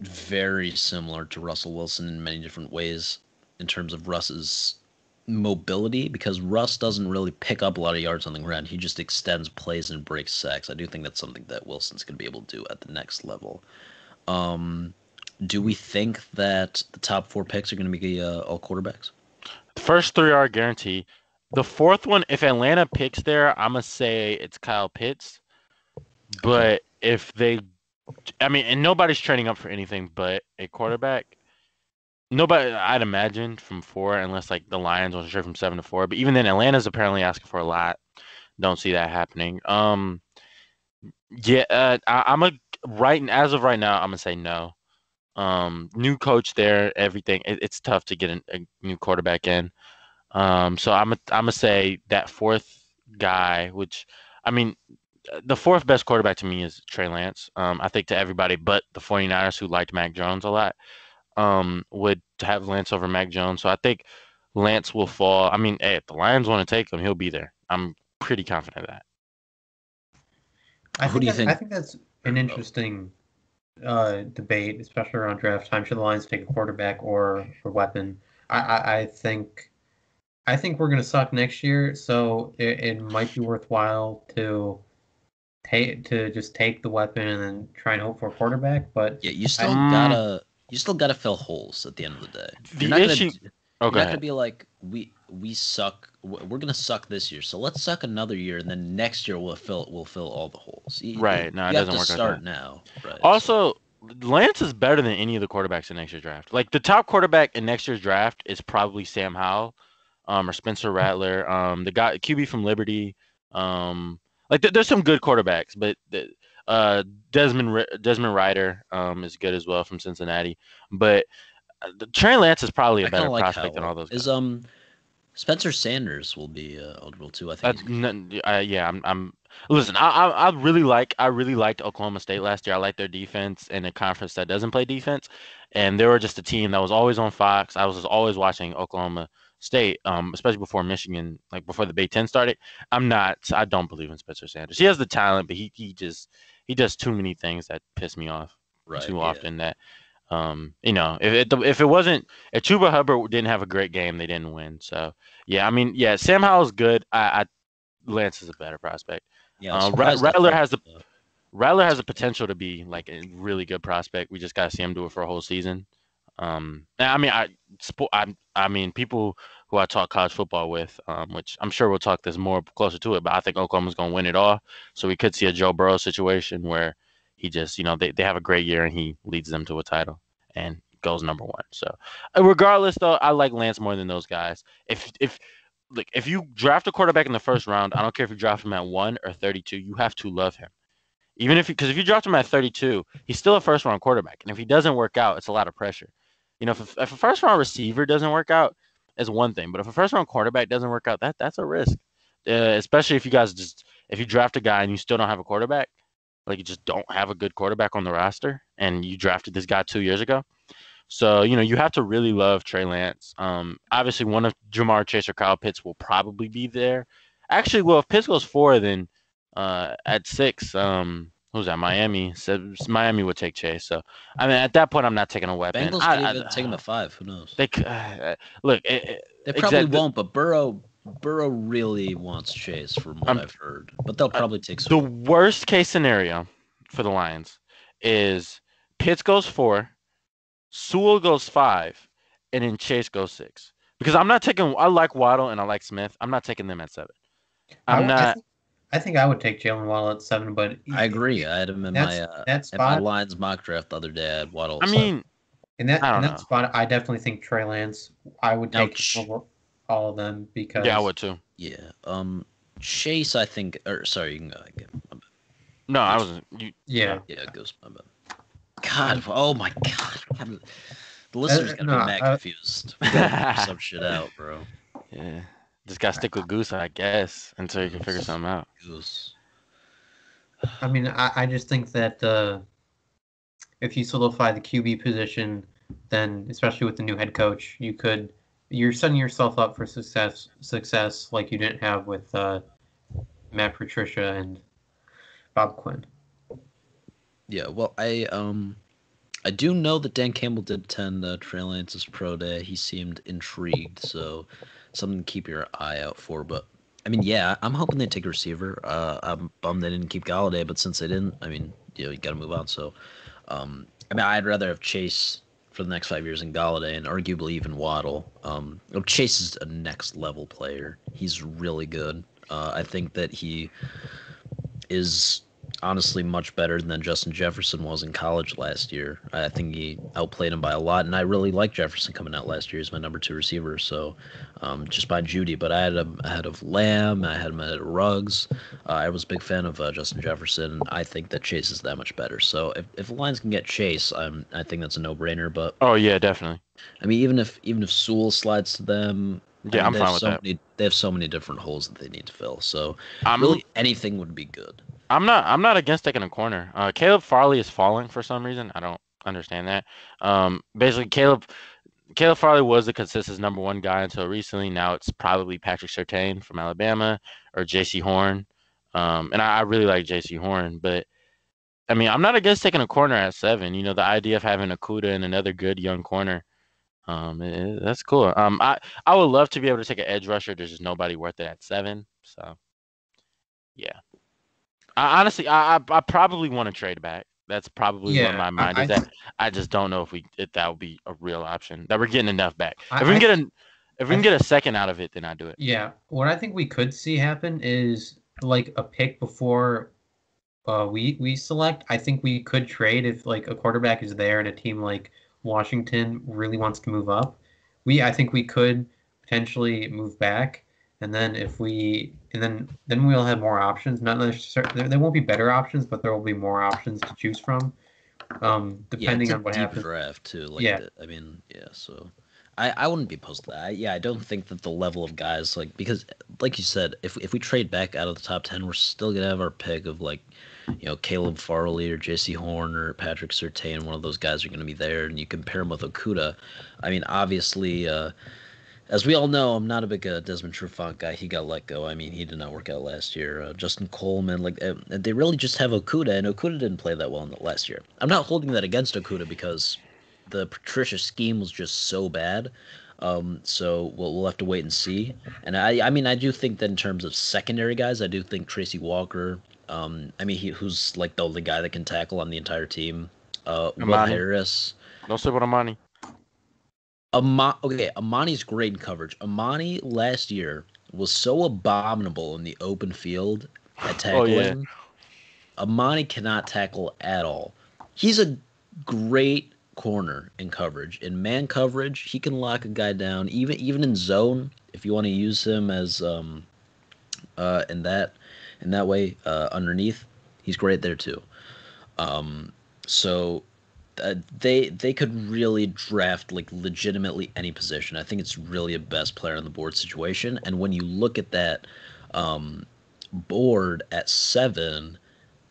very similar to Russell Wilson in many different ways in terms of Russ's mobility, because Russ doesn't really pick up a lot of yards on the ground. He just extends plays and breaks sacks. I do think that's something that Wilson's going to be able to do at the next level. Do we think that the top 4 picks are going to be all quarterbacks? The first 3 are guaranteed. The fourth one, if Atlanta picks there, I'm gonna say it's Kyle Pitts. But if they, I mean, and nobody's trading up for anything but a quarterback. Nobody, I'd imagine from 4, unless like the Lions want to trade from 7 to 4. But even then, Atlanta's apparently asking for a lot. Don't see that happening. Yeah, I'm a right as of right now. I'm gonna say no. New coach there, everything. It's tough to get a new quarterback in. So I'm gonna say that fourth guy, which I mean, the fourth best quarterback to me is Trey Lance. I think to everybody but the 49ers who liked Mac Jones a lot, would have Lance over Mac Jones. So I think Lance will fall. I mean, hey, if the Lions want to take him, he'll be there. I'm pretty confident of that. Who do you I think? think that's an interesting debate, especially around draft time. Should the Lions take a quarterback or a weapon? I think we're gonna suck next year, so it might be worthwhile to just take the weapon and then try and hope for a quarterback. But Yeah, you still gotta fill holes at the end of the day. The You're not issue. you're Go not ahead. gonna be like we suck. We're gonna suck this year, so let's suck another year, and then next year we'll fill all the holes. Right. No, it You have doesn't to work like start that. now, right? Also, Lance is better than any of the quarterbacks in next year's draft. Like the top quarterback in next year's draft is probably Sam Howell, or Spencer Rattler, the guy QB from Liberty. Like there's some good quarterbacks, but Desmond Ryder is good as well from Cincinnati. But Trey Lance is probably a I kind better of like prospect than all Howell. those Is guys. Spencer Sanders will be eligible too. I think Yeah. I'm. Listen, I really liked Oklahoma State last year. I liked their defense in a conference that doesn't play defense, and they were just a team that was always on Fox. I was just always watching Oklahoma State, especially before Michigan, like before the Big Ten started. I don't believe in Spencer Sanders. He has the talent, but he does too many things that piss me off right. too Yeah. often. That if it wasn't if Chuba Hubbard didn't have a great game, they didn't win. So yeah, I mean, yeah, Sam Howell's good. Lance is a better prospect. Yeah. I was surprised. Rattler has the potential to be like a really good prospect. We just gotta see him do it for a whole season. And I mean, people who I talk college football with, which I'm sure we'll talk this more closer to it, but I think Oklahoma's gonna win it all. So we could see a Joe Burrow situation where he just, they have a great year and he leads them to a title and goes number 1. So regardless, though, I like Lance more than those guys. If you draft a quarterback in the first round, I don't care if you draft him at 1 or 32, you have to love him. Even because if you draft him at 32, he's still a first round quarterback, and if he doesn't work out, it's a lot of pressure. If a first round receiver doesn't work out, it's one thing, but if a first round quarterback doesn't work out, that's a risk. Especially if you draft a guy and you still don't have a quarterback, like you just don't have a good quarterback on the roster, and you drafted this guy 2 years ago. So, you have to really love Trey Lance. Obviously, one of Jamar Chase or Kyle Pitts will probably be there. Actually, well, if Pitts goes 4, then at 6, who's that? Miami. So Miami would take Chase. So, I mean, at that point, I'm not taking a weapon. Bengals could even take him at 5. Who knows? They look. They probably won't, but Burrow really wants Chase, from what I've heard. But they'll probably take the worst case scenario for the Lions is Pitts goes 4. Sewell goes 5, and then Chase goes 6. Because I'm not taking. I like Waddle and I like Smith. I'm not taking them at 7. I think I would take Jalen Waddle at 7, but I agree. I had him in my Lions mock draft the other day. I had Waddle. I mean, in that spot, I definitely think Trey Lance. I would take over all of them because I would too. Yeah. Chase, I think. Or sorry, you can go again. No, I wasn't. Yeah. Yeah, it goes. My bad. God, oh my God. The listeners gonna be mad confused. Some shit out, bro. Yeah. Just gotta stick with Goose, I guess, until you can figure something out. Goose. I mean, I just think that if you solidify the QB position, then especially with the new head coach, you're setting yourself up for success like you didn't have with Matt Patricia and Bob Quinn. Yeah, well, I do know that Dan Campbell did attend Trey Lance's pro day. He seemed intrigued, so something to keep your eye out for. But I mean, yeah, I'm hoping they take a receiver. I'm bummed they didn't keep Galladay, but since they didn't, I mean, you got to move on. So, I I mean, I'd rather have Chase for the next 5 years than Galladay, and arguably even Waddle. Chase is a next level player. He's really good. I think that he is honestly much better than Justin Jefferson was in college last year. I think he outplayed him by a lot, and I really liked Jefferson coming out last year as my number 2 receiver. So just by Judy, but I had him ahead of Lamb. I had him ahead of Ruggs. I was a big fan of Justin Jefferson. I think that Chase is that much better. So if the Lions can get Chase, I think that's a no-brainer. But oh yeah, definitely. I mean, even if Sewell slides to them. Yeah, I'm fine with that. They have so many different holes that they need to fill. So I'm really anything would be good. I'm not against taking a corner. Caleb Farley is falling for some reason. I don't understand that. Basically, Caleb Farley was the consistent number 1 guy until recently. Now it's probably Patrick Surtain from Alabama or J.C. Horn. And I really like J.C. Horn, but I mean, I'm not against taking a corner at 7. You know, the idea of having Okudah and another good young corner, that's cool. I would love to be able to take an edge rusher. There's just nobody worth it at 7. So, yeah. Honestly, I probably want to trade back. That's probably where my mind is at. I just don't know if that would be a real option. That we're getting enough back. If we can get a second out of it, then I do it. Yeah, what I think we could see happen is like a pick before we select. I think we could trade if like a quarterback is there and a team like Washington really wants to move up. I think we could potentially move back. And then then we'll have more options. Not necessarily there won't be better options, but there will be more options to choose from. Depending on what happens. Draft too. I mean, yeah. So I wouldn't be opposed to that. I don't think that the level of guys because like you said, if we trade back out of the top 10, we're still gonna have our pick of Caleb Farley or J.C. Horn or Patrick Surtain. One of those guys are gonna be there, and you compare him with Okudah. I mean, obviously. As we all know, I'm not a big Desmond Trufant guy. He got let go. I mean, he did not work out last year. Justin Coleman, they really just have Okudah, and Okudah didn't play that well in the last year. I'm not holding that against Okudah because the Patricia scheme was just so bad. So we'll have to wait and see. And I mean, I do think that in terms of secondary guys, I do think Tracy Walker. I mean, who's like the only guy that can tackle on the entire team. Will Harris. Don't say what Amani. Amani's great in coverage. Amani last year was so abominable in the open field at tackling. Oh, yeah. Amani cannot tackle at all. He's a great corner in coverage. In man coverage, he can lock a guy down. Even in zone, if you want to use him as in that way underneath, he's great there too. So. They could really draft legitimately any position. I think it's really a best player on the board situation. And when you look at that board at 7,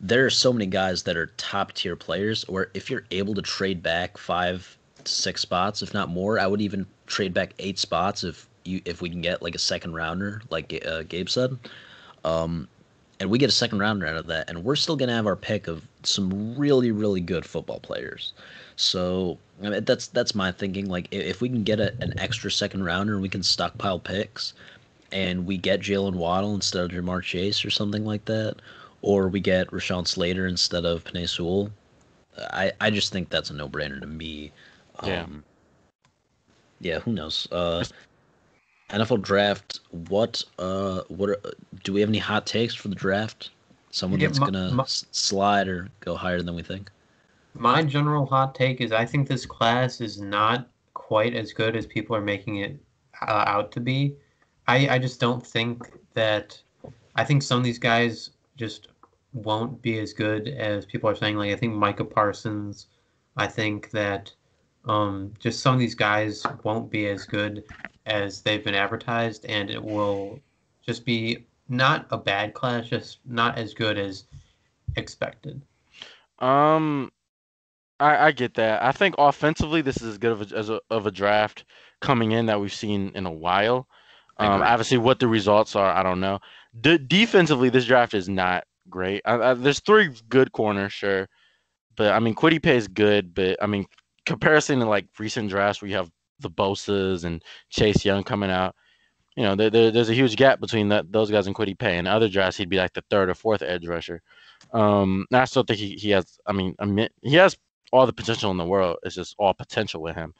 there are so many guys that are top tier players. Or if you're able to trade back 5 to 6 spots, if not more, I would even trade back 8 spots if we can get a second rounder, like Gabe said. And we get a second rounder out of that, and we're still going to have our pick of some really, really good football players. So I mean, that's my thinking. If we can get an extra second rounder and we can stockpile picks, and we get Jalen Waddle instead of Jamar Chase or something like that, or we get Rashawn Slater instead of Penei Sewell, I just think that's a no-brainer to me. Yeah, who knows? NFL draft. What do we have any hot takes for the draft? Someone that's gonna slide or go higher than we think. My general hot take is I think this class is not quite as good as people are making it out to be. I just don't think that. I think some of these guys just won't be as good as people are saying. I think Micah Parsons. I think that just some of these guys won't be as good as they've been advertised, and it will just be not a bad class, just not as good as expected. I get that. I think offensively, this is as good of a draft coming in that we've seen in a while. Obviously, what the results are, I don't know. Defensively, this draft is not great. There's 3 good corners, sure, but I mean, Kwity Paye is good, but I mean, comparison to recent drafts where you have the Bosas and Chase Young coming out, there's a huge gap between those guys and Kwity Paye. In other drafts, he'd be like the 3rd or 4th edge rusher. I still think he has. I mean, he has all the potential in the world. It's just all potential with him.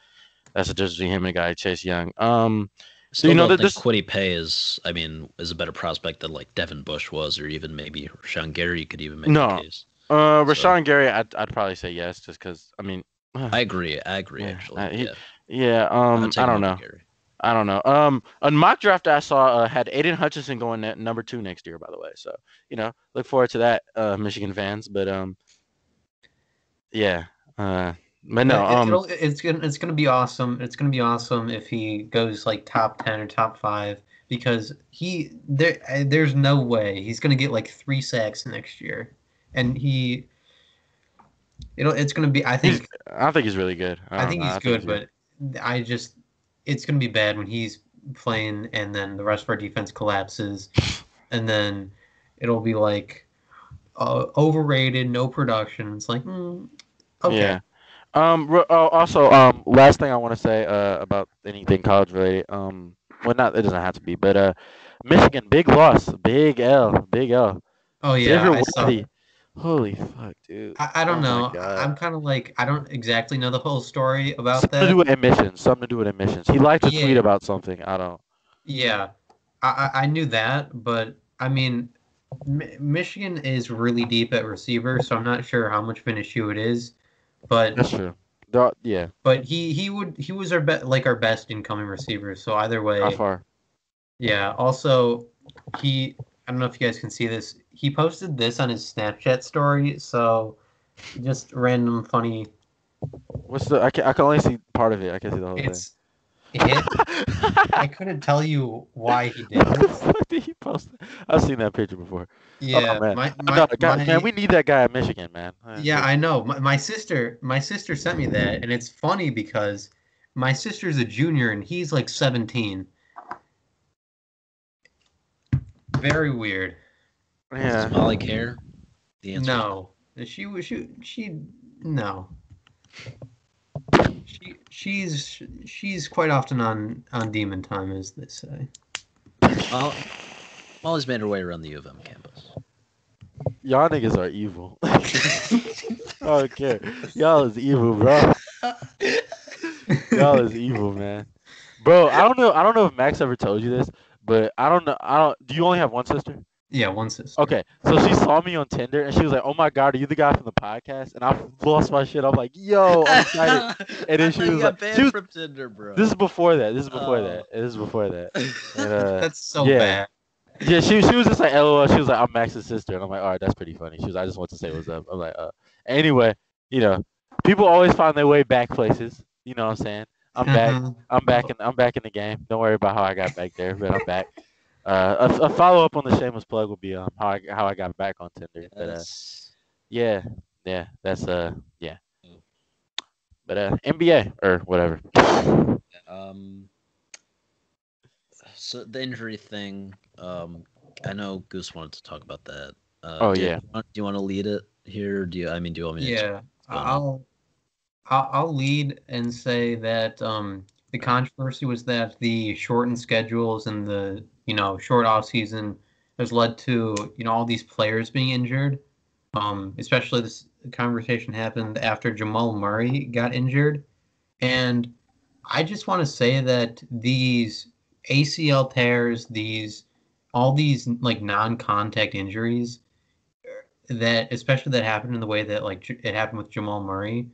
That's the difference between him and a guy Chase Young. So Still don't think this Kwity Paye is a better prospect than like Devin Bush was, or even maybe Rashawn Gary. You could even make the no. case. Rashawn Gary, I'd probably say yes, just because I mean, I agree. yeah, Actually. I Take him don't over know. Gary. I don't know. A mock draft I saw had Aiden Hutchinson going at number 2 next year, by the way. So look forward to that, Michigan fans. But yeah. But no. It's gonna be awesome. It's gonna be awesome if he goes like top 10 or top 5 because there's no way he's gonna get like 3 sacks next year, and it's gonna be. I think he's really good. I think he's good, good. but it's gonna be bad when he's playing and then the rest of our defense collapses, and then it'll be like overrated, no production. It's like okay. Yeah. Also, last thing I want to say about anything college related. Well, not it doesn't have to be, but Michigan, big loss, big L. Oh yeah, I saw Worthy. Holy fuck, dude. I don't know. I'm kind of like I don't exactly know the whole story about that. Something to do with admissions. He liked to tweet about something. I don't. Yeah, I knew that, but I mean, Michigan is really deep at receiver, so I'm not sure how much of an issue it is. But that's true. Yeah. But he was our best incoming receiver. So either way. How far? Yeah. Also, I don't know if you guys can see this. He posted this on his Snapchat story. So just random funny. What's I can only see part of it. I can't see the whole thing. I couldn't tell you why he did it. What did he post? I've seen that picture before. Yeah, oh, man. Man, we need that guy at Michigan, man. Yeah, I know. My sister sent me that, and it's funny because my sister's a junior and he's like 17. Very weird. Yeah. Does Molly care? The answer no. She no. She's quite often on demon time, as they say. Molly's made her way around the U of M campus. Y'all niggas are evil. Okay, y'all is evil, bro. Y'all is evil, man. Bro, I don't know if Max ever told you this, but I don't know. Do you only have one sister? Yeah, one sister. Okay, so she saw me on Tinder and she was like, "Oh my God, are you the guy from the podcast?" And I lost my shit. I'm like, "Yo, I'm excited." And then she was like, banned from Tinder, bro. This is before that. And, that's so bad. Yeah, she was just like, LOL. She was like, "I'm Max's sister," and I'm like, "All right, that's pretty funny." She was, "I just want to say what's up." I'm like, Anyway, people always find their way back places. You know what I'm saying? I'm back. I'm back in the game. Don't worry about how I got back there, but I'm back. A follow up on the shameless plug would be how I got back on Tinder. But that's yeah. But NBA or whatever. So the injury thing, I know Goose wanted to talk about that. Do you want to lead it here? Or do you want me to? Yeah, I'll lead and say that the controversy was that the shortened schedules and the short off season has led to all these players being injured. Especially this conversation happened after Jamal Murray got injured, and I just want to say that these ACL tears, all these like non-contact injuries that happened in the way that like it happened with Jamal Murray,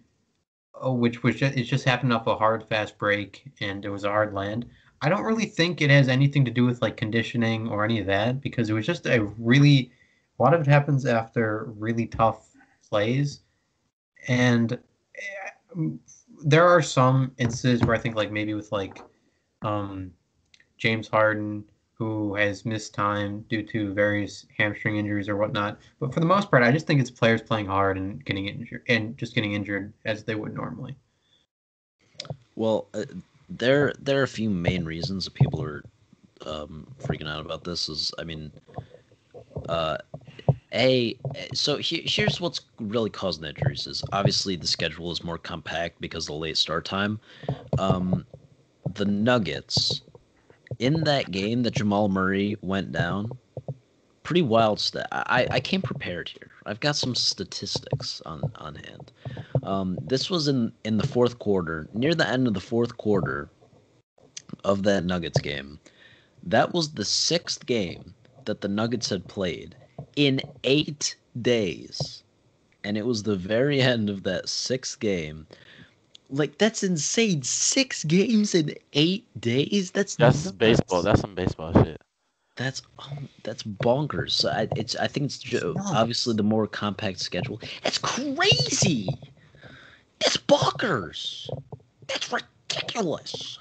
which was it just happened off a hard fast break and it was a hard land. I don't really think it has anything to do with like conditioning or any of that because it was just a lot of it happens after really tough plays, and there are some instances where I think like maybe with like James Harden, who has missed time due to various hamstring injuries or whatnot. But for the most part, I just think it's players playing hard and getting injured as they would normally. Well, there are a few main reasons that people are freaking out about this. Here's what's really causing the injuries is obviously the schedule is more compact because of the late start time. The Nuggets, in that game that Jamal Murray went down, pretty wild stat. I came prepared here. I've got some statistics on hand. This was in the fourth quarter, near the end of the fourth quarter of that Nuggets game. That was the sixth game that the Nuggets had played in 8 days. And it was the very end of that sixth game. Like, that's insane. 6 games in 8 days? That's nuts. baseball. That's some baseball shit. That's bonkers. So I think it's obviously the more compact schedule. That's crazy. That's bonkers. That's ridiculous.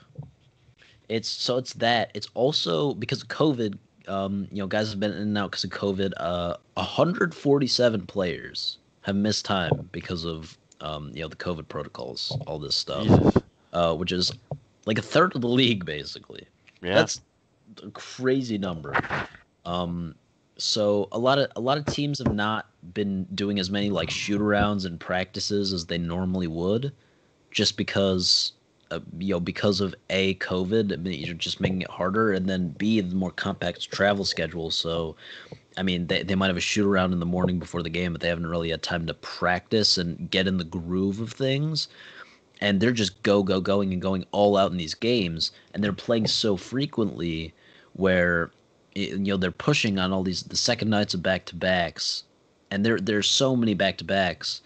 It's that. It's also because of COVID. Guys have been in and out because of COVID. 147 players have missed time because of the COVID protocols, all this stuff, which is like a third of the league basically. Yeah. That's a crazy number. So a lot of teams have not been doing as many like shoot arounds and practices as they normally would, just because because of A, COVID, I mean, you're just making it harder, and then B, the more compact travel schedule. So, I mean, they might have a shoot around in the morning before the game, but they haven't really had time to practice and get in the groove of things. And they're just going all out in these games, and they're playing so frequently where they're pushing on all the second nights of back-to-backs, and there's so many back-to-backs.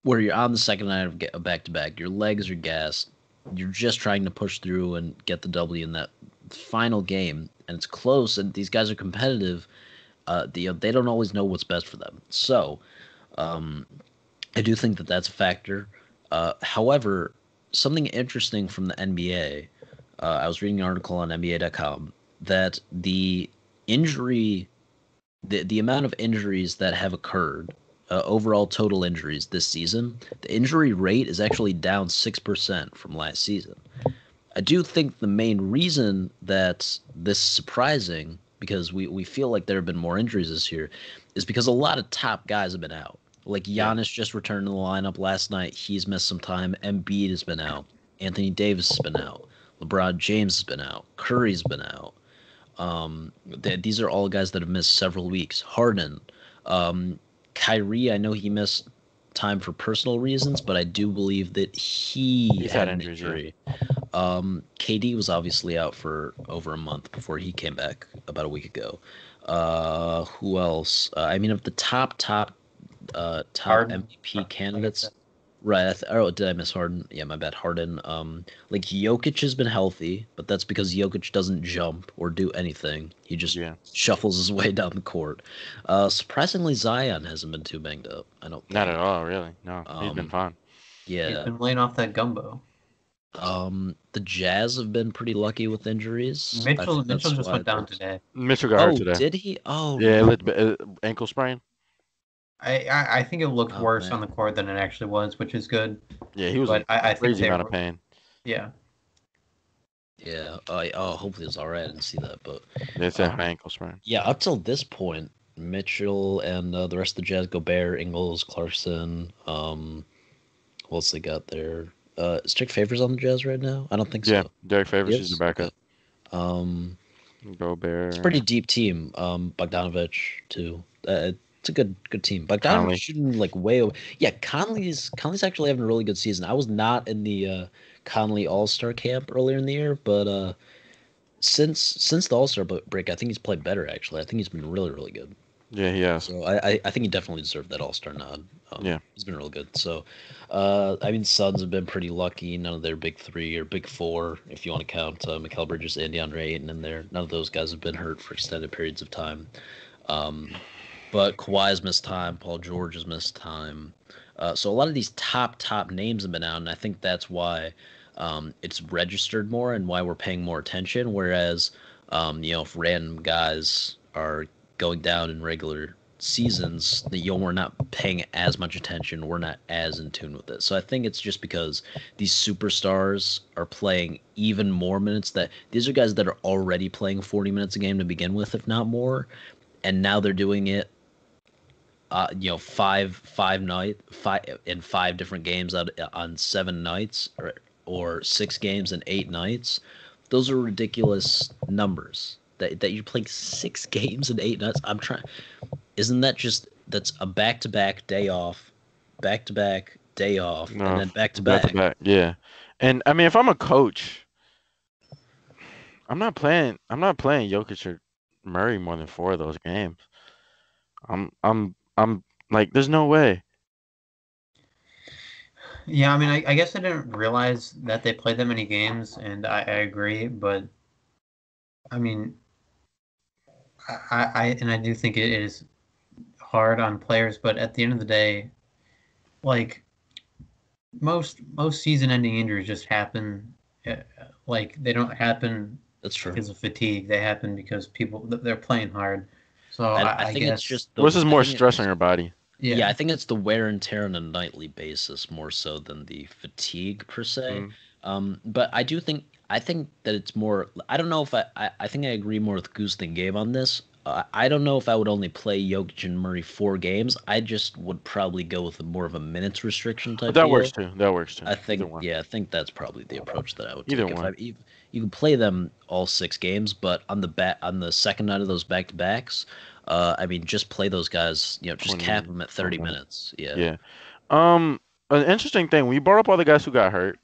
Where you're on the second night of a back-to-back, your legs are gassed, you're just trying to push through and get the W in that final game, and it's close, and these guys are competitive. They don't always know what's best for them. So, I do think that that's a factor. However, something interesting from the NBA, I was reading an article on NBA.com that the amount of injuries that have occurred, overall total injuries this season, the injury rate is actually down 6% from last season. I do think the main reason that this is surprising, because we feel like there have been more injuries this year, is because a lot of top guys have been out. Like Giannis just returned to the lineup last night. He's missed some time. Embiid has been out. Anthony Davis has been out. LeBron James has been out. Curry's been out. These are all guys that have missed several weeks. Harden. Kyrie, I know he missed time for personal reasons, but I do believe that he's had an injury. KD was obviously out for over a month before he came back about a week ago. Who else? I mean, of the top Harden. MVP candidates. Right. Did I miss Harden? Yeah, my bad. Harden. Like Jokic has been healthy, but that's because Jokic doesn't jump or do anything. He just shuffles his way down the court. Surprisingly, Zion hasn't been too banged up. I don't think. Not at all, really. No, he's been fine. Yeah. He's been laying off that gumbo. The Jazz have been pretty lucky with injuries. Mitchell just went down today. Mitchell got hurt today. Did he? Oh, yeah, ankle sprain. I think it looked worse on the court than it actually was, which is good. Yeah, he was I crazy think amount of pain. Yeah. Yeah. Hopefully it's all right. I didn't see that, but it's an ankle sprain. Yeah, up till this point, Mitchell and the rest of the Jazz, Gobert, Ingles, Clarkson. What else they got there? Is Derek Favors on the Jazz right now? I don't think so. Yeah, Derek Favors is the backup. Gobert. It's a pretty deep team. Bogdanovich too. It's a good team. Bogdanovich shooting like way over. Yeah, Conley's actually having a really good season. I was not in the Conley All-Star camp earlier in the year, but since the All-Star break, I think he's played better. Actually, I think he's been really, really good. Yeah, he has. So I think he definitely deserved that All-Star nod. He's been real good. So, I mean, Suns have been pretty lucky. None of their big three or big four, if you want to count Mikal Bridges and DeAndre Ayton in there, none of those guys have been hurt for extended periods of time. But Kawhi's missed time. Paul George has missed time. So a lot of these top names have been out, and I think that's why it's registered more and why we're paying more attention. Whereas, if random guys are going down in regular seasons, we're not paying as much attention. We're not as in tune with it. So I think it's just because these superstars are playing even more minutes. That these are guys that are already playing 40 minutes a game to begin with, if not more, and now they're doing it. Five in 5 different games on 7 nights, or 6 games in 8 nights. Those are ridiculous numbers. that you're playing 6 games in 8 nights. I'm trying. Isn't that just that's a back-to-back day off, back-to-back day off, and No, then back to back-to-back? back. Yeah, and I mean, if I'm a coach, I'm not playing. I'm not playing Jokic or Murray more than 4 of those games. I'm like, there's no way. Yeah, I mean, I guess I didn't realize that they played that many games, and I agree, but I mean, I do think it is hard on players, but at the end of the day, like most season-ending injuries just happen, uh, like they don't happen That's true. because of fatigue. They happen because they're playing hard. So I I think it's guess just Well, this is more I think stress on it's your body. yeah, I yeah. think it's the wear and tear on a nightly basis more so than the fatigue per se. Mm. But I think that it's more. I don't know if I think I agree more with Goose than Gabe on this. I don't know if I would only play Jokic and Murray 4 games. I just would probably go with more of a minutes restriction But type that works deal. too. That works too. I Either think one. yeah, I think that's probably the approach that I would Either take. one. You can play them all 6 games, but on the second night of those back to backs, I mean, just play those guys. Just 20 cap them at 30 minutes. minutes. Yeah. Yeah. An interesting thing. We brought up all the guys who got hurt.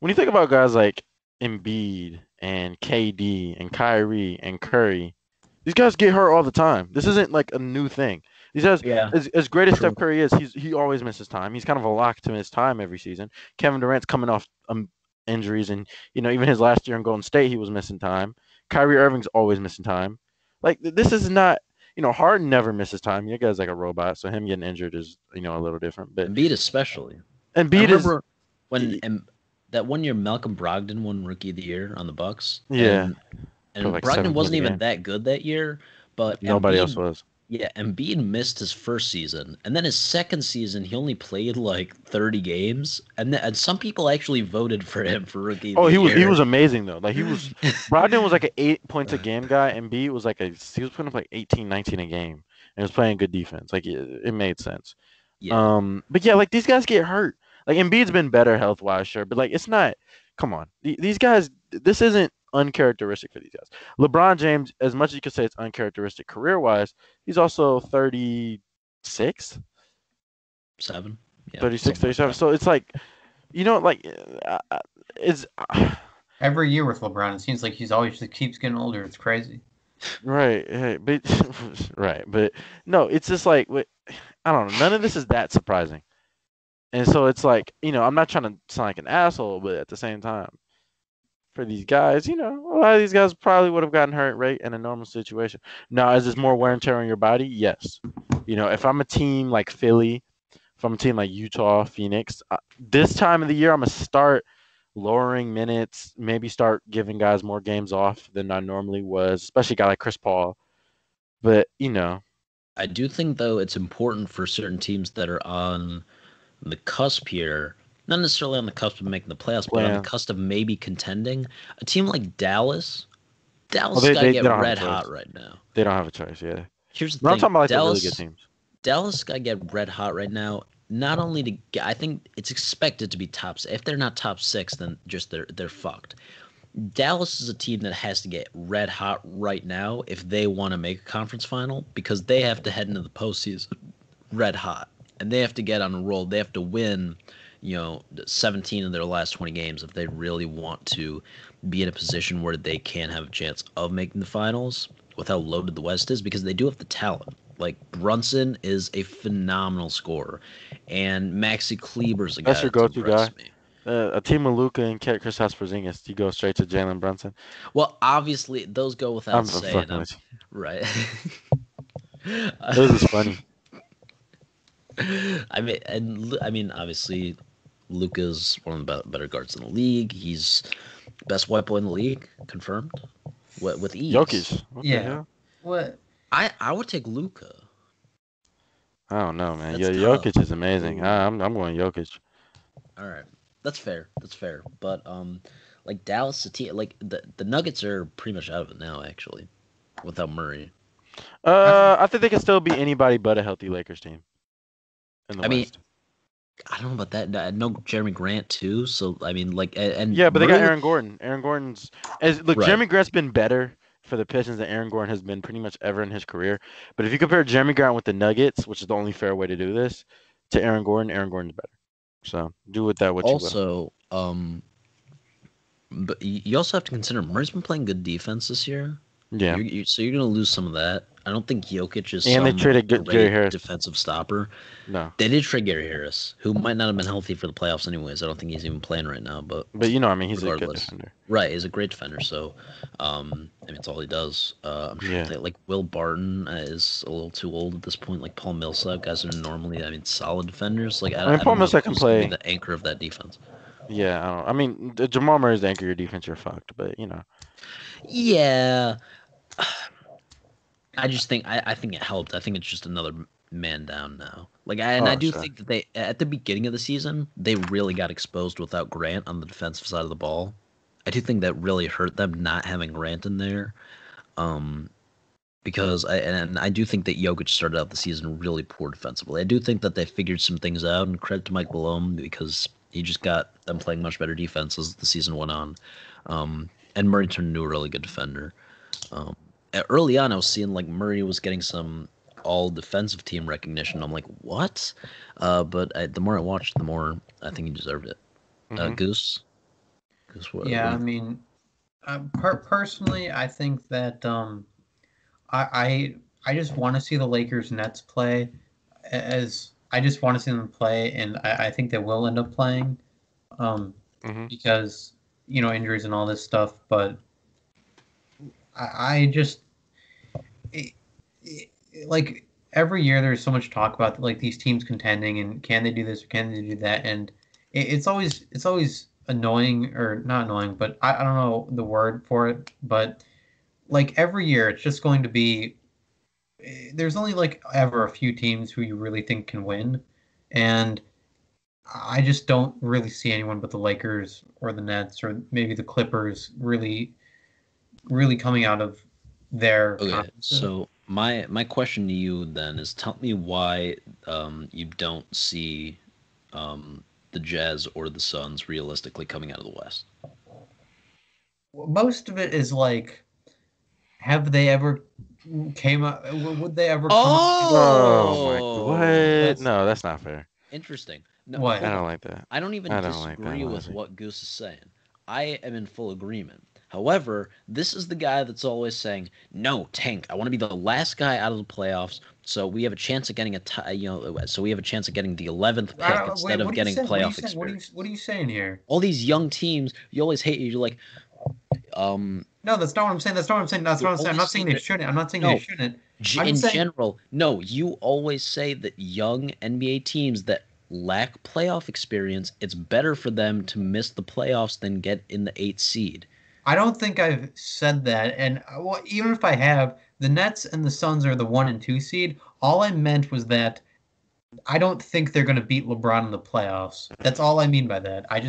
When you think about guys like Embiid and KD and Kyrie and Curry, these guys get hurt all the time. This isn't like a new thing. These guys, Yeah. as great as True. Steph Curry is, he always misses time. He's kind of a lock to miss time every season. Kevin Durant's coming off injuries, and even his last year in Golden State, he was missing time. Kyrie Irving's always missing time. Like this is not. Harden never misses time. That guy's like a robot, so him getting injured is a little different. But Embiid especially. I Embiid is remember when that one year Malcolm Brogdon won Rookie of the Year on the Bucks. yeah, And put like Brogdon 7 points wasn't a even game. that good that year, but Nobody else Embiid, was. yeah, Embiid missed his first season, and then his second season he only played like 30 games, and some people actually voted for him for Rookie of Oh, the he Year. was amazing though. Like Brogdon was like an 8 points a game guy, and B was like he was putting up like 18, 19 a game, and was playing good defense. Like it made sense. Yeah, But yeah, like these guys get hurt. Like Embiid's been better health wise, sure, but like it's not. Come on, these guys. This isn't uncharacteristic for these guys. LeBron James, as much as you could say it's uncharacteristic career wise, he's also 36, 7. Yeah, 36, something like 37. that. So it's like, like it's Every year with LeBron, it seems like he's always just keeps getting older. It's crazy. right, but right, but no, it's just like I don't know. None of this is that surprising. And so it's like, I'm not trying to sound like an asshole, but at the same time, for these guys, a lot of these guys probably would have gotten hurt, right, in a normal situation. Now, is this more wear and tear on your body? Yes. If I'm a team like Philly, if I'm a team like Utah, Phoenix, this time of the year, I'm going to start lowering minutes, maybe start giving guys more games off than I normally was, especially a guy like Chris Paul. But, I do think though it's important for certain teams that are on the cusp here, not necessarily on the cusp of making the playoffs, but on the cusp of maybe contending. A team like Dallas got to get they don't have a red choice. hot right now. They don't have a choice, yeah. Here's the But I'm thing, talking about like the really good teams. Dallas got to get red hot right now. Not only to get, I think it's expected to be top. If they're not top 6, then just they're fucked. Dallas is a team that has to get red hot right now if they want to make a conference final, because they have to head into the postseason red hot, and they have to get on a roll. They have to win, 17 of their last 20 games if they really want to be in a position where they can have a chance of making the finals with how loaded the West is, because they do have the talent. Like Brunson is a phenomenal scorer, and Maxi Kleber's a guy That's your that's go-to guy. impressed me. A team with Luka and Kristaps Porzingis, you go straight to Jalen Brunson. Well, obviously those go without I'm saying. fucking with you. Right. This is funny. I mean, obviously, Luka's one of the better guards in the league. He's best white boy in the league, confirmed. With ease. Jokic. What the Yeah. hell? What? I would take Luka. I don't know, man. That's Jokic tough. is amazing. I'm going Jokic. All right, that's fair. But like Dallas, the team, like the Nuggets are pretty much out of it now, actually, without Murray. I think they can still be anybody but a healthy Lakers team in the West. I don't know about that. I know Jeremy Grant too, so I mean, like, and Yeah, but they got Murray- Aaron Gordon. Aaron Gordon's Right. Jeremy Grant's been better for the Pistons than Aaron Gordon has been pretty much ever in his career. But if you compare Jeremy Grant with the Nuggets, which is the only fair way to do this, to Aaron Gordon's better. So do with that what you will. Also, but you also have to consider Murray's been playing good defense this year. Yeah. So you're going to lose some of that. I don't think Jokic is And they some traded Gary great Harris. defensive stopper. No. They did trade Gary Harris, who might not have been healthy for the playoffs anyways. I don't think he's even playing right now. But you know, I mean, he's regardless. a good defender. Right, he's a great defender. So, I mean, it's all he does. I'm sure like Will Barton is a little too old at this point. Like Paul Millsap, guys are normally, solid defenders. Like I mean, Paul Millsap can play the anchor of that defense. Yeah, I mean, Jamal Murray's the anchor of your defense. You're fucked, but you know. Yeah. I just think I think it helped. I think it's just another man down now. Like I do think that they at the beginning of the season they really got exposed without Grant on the defensive side of the ball. I do think that really hurt them not having Grant in there, because I do think that Jokic started out the season really poor defensively. I do think that they figured some things out, and credit to Mike Malone because he just got them playing much better defense as the season went on, and Murray turned into a really good defender. Early on, I was seeing like Murray was getting some all defensive team recognition. I'm like, what? But the more I watched, the more I think he deserved it. Goose, what? Yeah, I mean, personally, I think that I just want to see the Lakers Nets play. As I just want to see them play, and I think they will end up playing, because injuries and all this stuff. But I just like every year there's so much talk about like these teams contending and can they do this or can they do that, and it's always annoying, or not annoying, but I don't know the word for it, but like every year it's just going to be there's only like ever a few teams who you really think can win, and I just don't really see anyone but the Lakers or the Nets or maybe the Clippers really coming out of their So my question to you then is, tell me why you don't see the Jazz or the Suns realistically coming out of the West. Most of it is like, have they ever came up? Would they ever? Oh my! What? No, that's not fair. Interesting. No, what? I don't like that. I don't even disagree with what Goose is saying. I am in full agreement. However, this is the guy that's always saying, "No, tank. I want to be the last guy out of the playoffs, so we have a chance of getting so we have a chance of getting the 11th pick instead of getting playoff experience." What are you saying here? All these young teams, you always hate. You're like, No, that's not what I'm saying. That's not what I'm saying. That's not what I'm saying. I'm not saying they shouldn't. I'm not saying they shouldn't. In general, no. You always say that young NBA teams that lack playoff experience, it's better for them to miss the playoffs than get in the 8th seed. I don't think I've said that, and even if I have, the Nets and the Suns are the 1 and 2 seed. All I meant was that I don't think they're going to beat LeBron in the playoffs. That's all I mean by that. I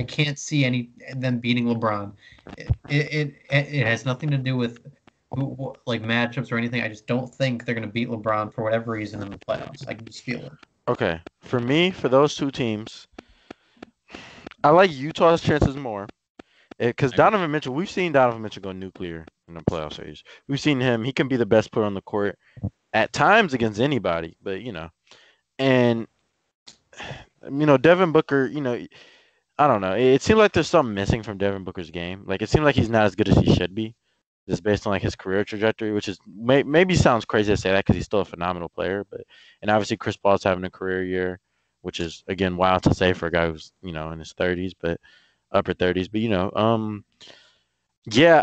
can't see them beating LeBron. It has nothing to do with like matchups or anything. I just don't think they're going to beat LeBron for whatever reason in the playoffs. I can just feel it. Okay, for me, for those two teams, I like Utah's chances more. Because Donovan Mitchell, we've seen Donovan Mitchell go nuclear in the playoff series. We've seen him. He can be the best player on the court at times against anybody, but, And, Devin Booker, I don't know. It seemed like there's something missing from Devin Booker's game. Like, it seemed like he's not as good as he should be, just based on, like, his career trajectory, which is maybe sounds crazy to say that because he's still a phenomenal player. And obviously Chris Paul's having a career year, which is, again, wild to say for a guy who's, in his 30s, but upper 30s. But,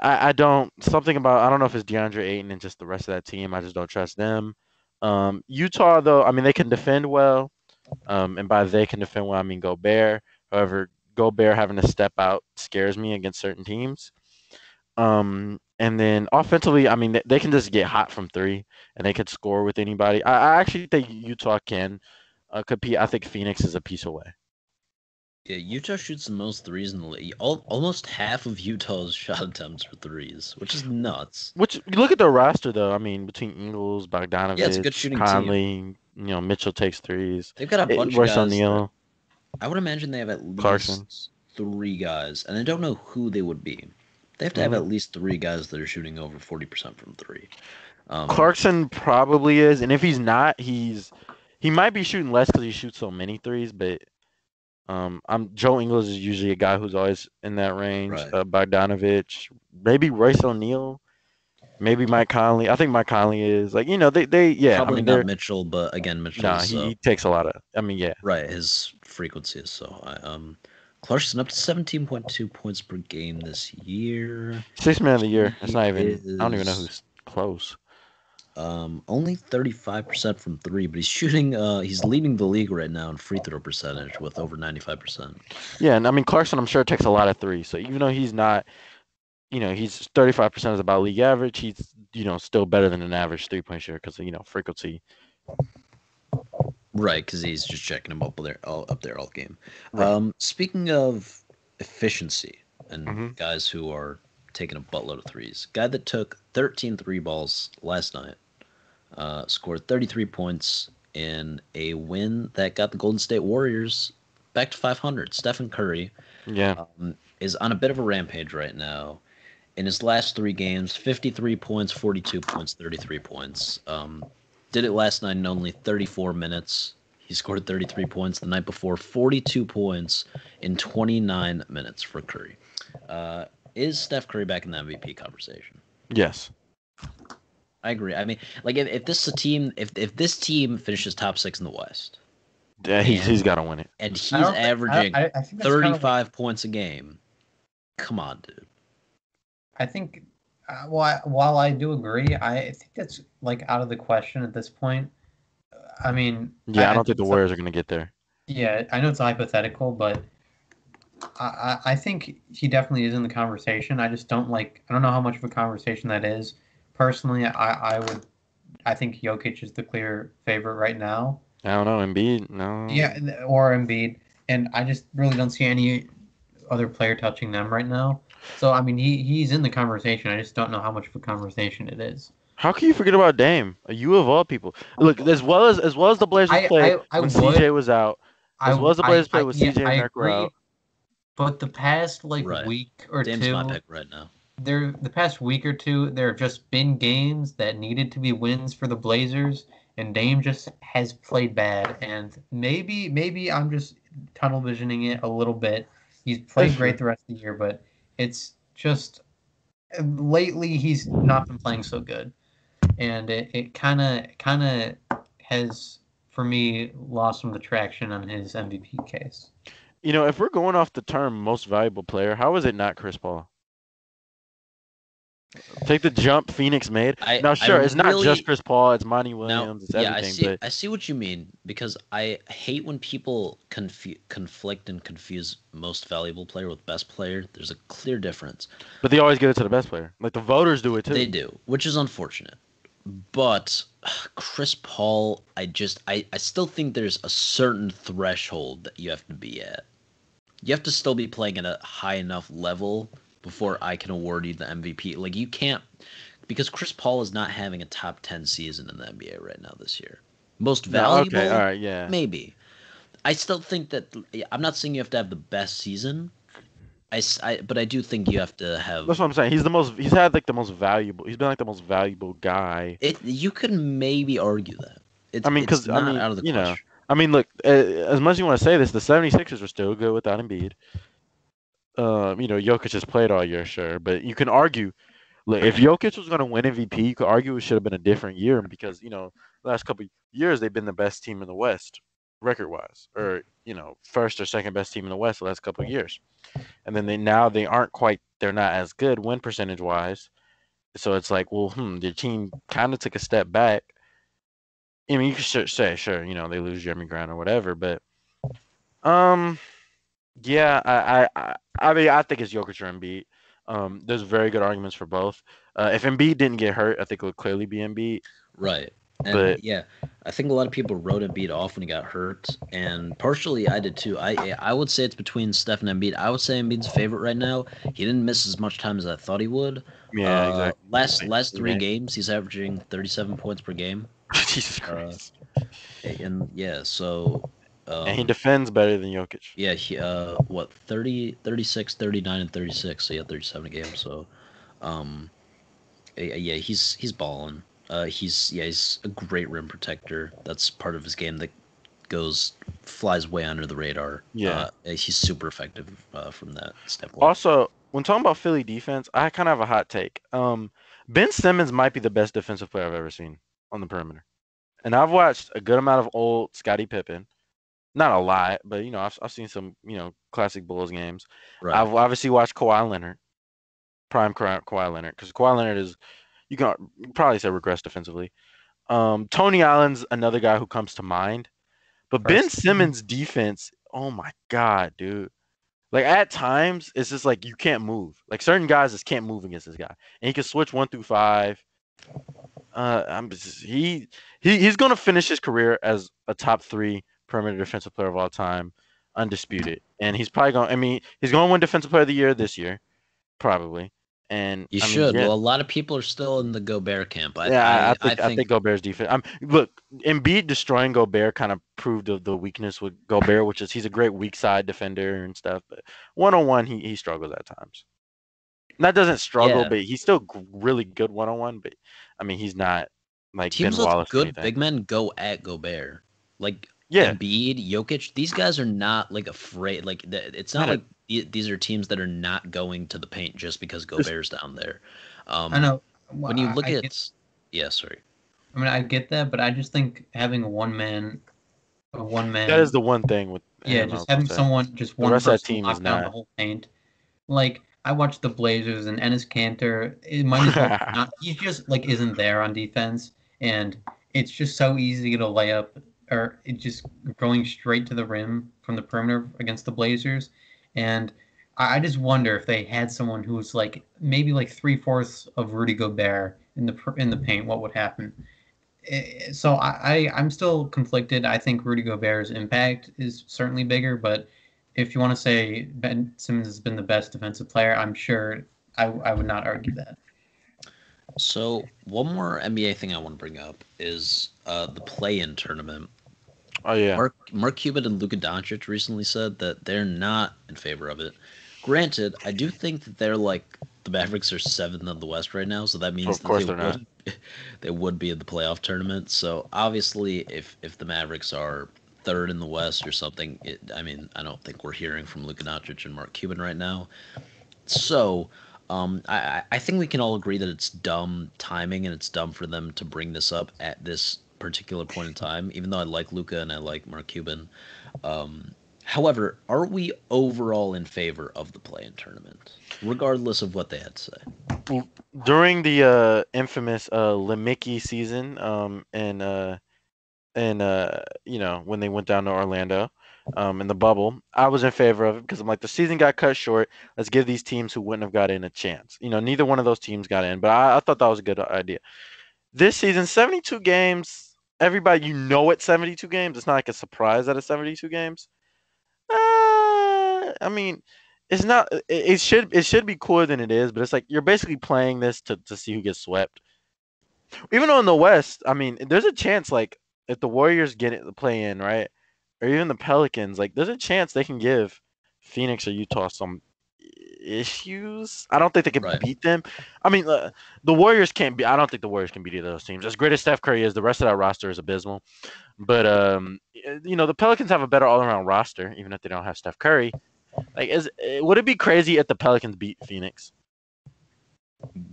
I don't – something about – I don't know if it's DeAndre Ayton and just the rest of that team. I just don't trust them. Utah, though, I mean, they can defend well. And by they can defend well, I mean Gobert. However, Gobert having to step out scares me against certain teams. And then offensively, I mean, they can just get hot from three, and they could score with anybody. I actually think Utah can compete. I think Phoenix is a piece away. Yeah, Utah shoots the most threes in the league. Almost half of Utah's shot attempts are threes, which is nuts. Which, you look at their roster, though. I mean, between Ingles, Bogdanovich, it's a good shooting Conley, team. Mitchell takes threes. They've got a bunch of guys. O'Neal. I would imagine they have at least Clarkson. 3 guys, and I don't know who they would be. They have to have at least 3 guys that are shooting over 40% from 3. Clarkson probably is, and if he's not, he might be shooting less because he shoots so many threes. But Joe Ingles is usually a guy who's always in that range. Right. Bogdanovich, maybe Royce O'Neal, maybe Mike Conley. I think Mike Conley is like yeah. Probably I mean, not Mitchell, but again, Mitchell's he takes a lot of. I mean, yeah. right. His frequency is so high. Clarkson up to 17.2 points per game this year. 6th man of the year. It's not even. I don't even know who's close. Only 35% from 3, but he's shooting. He's leading the league right now in free throw percentage with over 95%. Yeah, and I mean Clarkson, I'm sure takes a lot of threes. So even though he's not, he's 35% is about league average. He's still better than an average 3-point shooter because frequency. Right, because he's just checking him up there all game. Right. Speaking of efficiency and guys who are taking a buttload of threes, guy that took 13 3 balls last night, scored 33 points in a win that got the Golden State Warriors back to 500. Stephen Curry, is on a bit of a rampage right now. In his last 3 games, 53 points, 42 points, 33 points. Did it last night in only 34 minutes. He scored 33 points the night before, 42 points in 29 minutes for Curry. Is Steph Curry back in the MVP conversation? Yes. I agree. I mean, like if this is a team, if this team finishes top 6 in the West, yeah, he's got to win it. And he's averaging I think 35 points a game. Come on, dude. I think, while I do agree, I think that's like out of the question at this point. I mean, I don't think the Warriors are going to get there. Yeah, I know it's hypothetical, but I think he definitely is in the conversation. I just don't know how much of a conversation that is. Personally, I think Jokic is the clear favorite right now. I don't know, Embiid, no. Yeah, or Embiid, and I just really don't see any other player touching them right now. So I mean, he's in the conversation. I just don't know how much of a conversation it is. How can you forget about Dame? You of all people. Look, as well as the Blazers played when CJ was out, as well as the Blazers played with CJ and Nurk were out. But the past week or Dame's two, my pick right now. The past week or two, there have just been games that needed to be wins for the Blazers, and Dame just has played bad. And maybe I'm just tunnel visioning it a little bit. He's played great the rest of the year, but it's just lately he's not been playing so good, and it kind of has, for me, lost some of the traction on his MVP case. If we're going off the term most valuable player, how is it not Chris Paul? Take the jump Phoenix made. It's not just Chris Paul. It's Monty Williams. It's everything. I see what you mean, because I hate when people conflict and confuse most valuable player with best player. There's a clear difference. But they always give it to the best player. Like the voters do it too. They do, which is unfortunate. But Chris Paul, I still think there's a certain threshold that you have to be at. You have to still be playing at a high enough level before I can award you the MVP. Like, you can't, because Chris Paul is not having a top 10 season in the NBA right now this year. Most valuable, okay, all right, yeah, maybe. I still think that, I'm not saying you have to have the best season, but I do think you have to have. That's what I'm saying. He's had like the most valuable. He's been like the most valuable guy. You could maybe argue that. It's not out of the question. Look, as much as you want to say this, the 76ers are still good without Embiid. Jokic has played all year, sure, but you can argue, look, if Jokic was going to win MVP, you could argue it should have been a different year because, the last couple of years they've been the best team in the West, record-wise, or, first or second best team in the West the last couple of years. And then they're not as good win percentage-wise. So it's like, well, their team kind of took a step back. I mean, you could say, sure, they lose Jeremy Grant or whatever, but, yeah, I mean, I think it's Jokic or Embiid. There's very good arguments for both. If Embiid didn't get hurt, I think it would clearly be Embiid. Right. And yeah, I think a lot of people wrote Embiid off when he got hurt, and partially I did too. I would say it's between Steph and Embiid. I would say Embiid's favorite right now. He didn't miss as much time as I thought he would. Yeah, exactly. Last 3 games, he's averaging 37 points per game. Jesus Christ. And yeah, so And he defends better than Jokic. Yeah, he 30, 36, 39, and 36. So yeah, 37 a game. So, yeah, he's balling. He's a great rim protector. That's part of his game that flies way under the radar. Yeah. He's super effective from that standpoint. Also, when talking about Philly defense, I kind of have a hot take. Ben Simmons might be the best defensive player I've ever seen on the perimeter. And I've watched a good amount of old Scottie Pippen. Not a lot, but I've seen some classic Bulls games. Right. I've obviously watched Kawhi Leonard, prime Kawhi Leonard, because Kawhi Leonard is you can probably say regress defensively. Tony Allen's another guy who comes to mind, but Ben Simmons' defense, oh my god, dude! Like at times it's just like you can't move. Like certain guys just can't move against this guy, and he can switch 1 through 5. He's gonna finish his career as a top 3 perimeter defensive player of all time, undisputed. And he's probably going. I mean, he's going to win Defensive Player of the Year this year, probably. And you I mean, should. yeah. Well, a lot of people are still in the Gobert camp. I think Gobert's defense. Look, Embiid destroying Gobert kind of proved the weakness with Gobert, which is he's a great weak side defender and stuff. But 1-on-1, he struggles at times. That doesn't struggle, but he's still really good 1-on-1. But I mean, he's not like teams Ben Wallace. With good big men go at Gobert. Like Embiid, Jokic, these guys are not like afraid. Like it's not like these are teams that are not going to the paint just because Gobert's down there. I know. When you look at, sorry. I mean, I get that, but I just think having a one man. That is the one thing with. Yeah, just having someone, just one person lock down the whole paint. Like I watched the Blazers and Enes Kanter. It might as well not. He just like isn't there on defense, and it's just so easy to get a layup. Or it just going straight to the rim from the perimeter against the Blazers. And I just wonder if they had someone who's like maybe like 3/4 of Rudy Gobert in the paint, what would happen? So I'm still conflicted. I think Rudy Gobert's impact is certainly bigger, but if you want to say Ben Simmons has been the best defensive player, I'm sure I would not argue that. So one more NBA thing I want to bring up is the play-in tournament. Oh yeah, Mark Cuban and Luka Doncic recently said that they're not in favor of it. Granted, I do think that they're like the Mavericks are 7th in the West right now, so that means they would be in the playoff tournament. So obviously, if the Mavericks are 3rd in the West or something, I don't think we're hearing from Luka Doncic and Mark Cuban right now. So. I think we can all agree that it's dumb timing and it's dumb for them to bring this up at this particular point in time, even though I like Luka and I like Mark Cuban. However, are we overall in favor of the play-in tournament, regardless of what they had to say? During the infamous Lemicki season, and when they went down to Orlando, in the bubble, I was in favor of it because I'm like, the season got cut short. Let's give these teams who wouldn't have got in a chance. Neither one of those teams got in, but I thought that was a good idea. This season, 72 games. Everybody, it's 72 games. It's not like a surprise that it's 72 games. I mean, it's not. It should be cooler than it is, but it's like you're basically playing this to see who gets swept. Even though in the West, I mean, there's a chance like if the Warriors get it, the play in, right? Or even the Pelicans, like there's a chance they can give Phoenix or Utah some issues. I don't think they can beat them. I mean, the Warriors can't be. I don't think the Warriors can beat either of those teams. As great as Steph Curry is, the rest of that roster is abysmal. But the Pelicans have a better all-around roster, even if they don't have Steph Curry. Like, would it be crazy if the Pelicans beat Phoenix?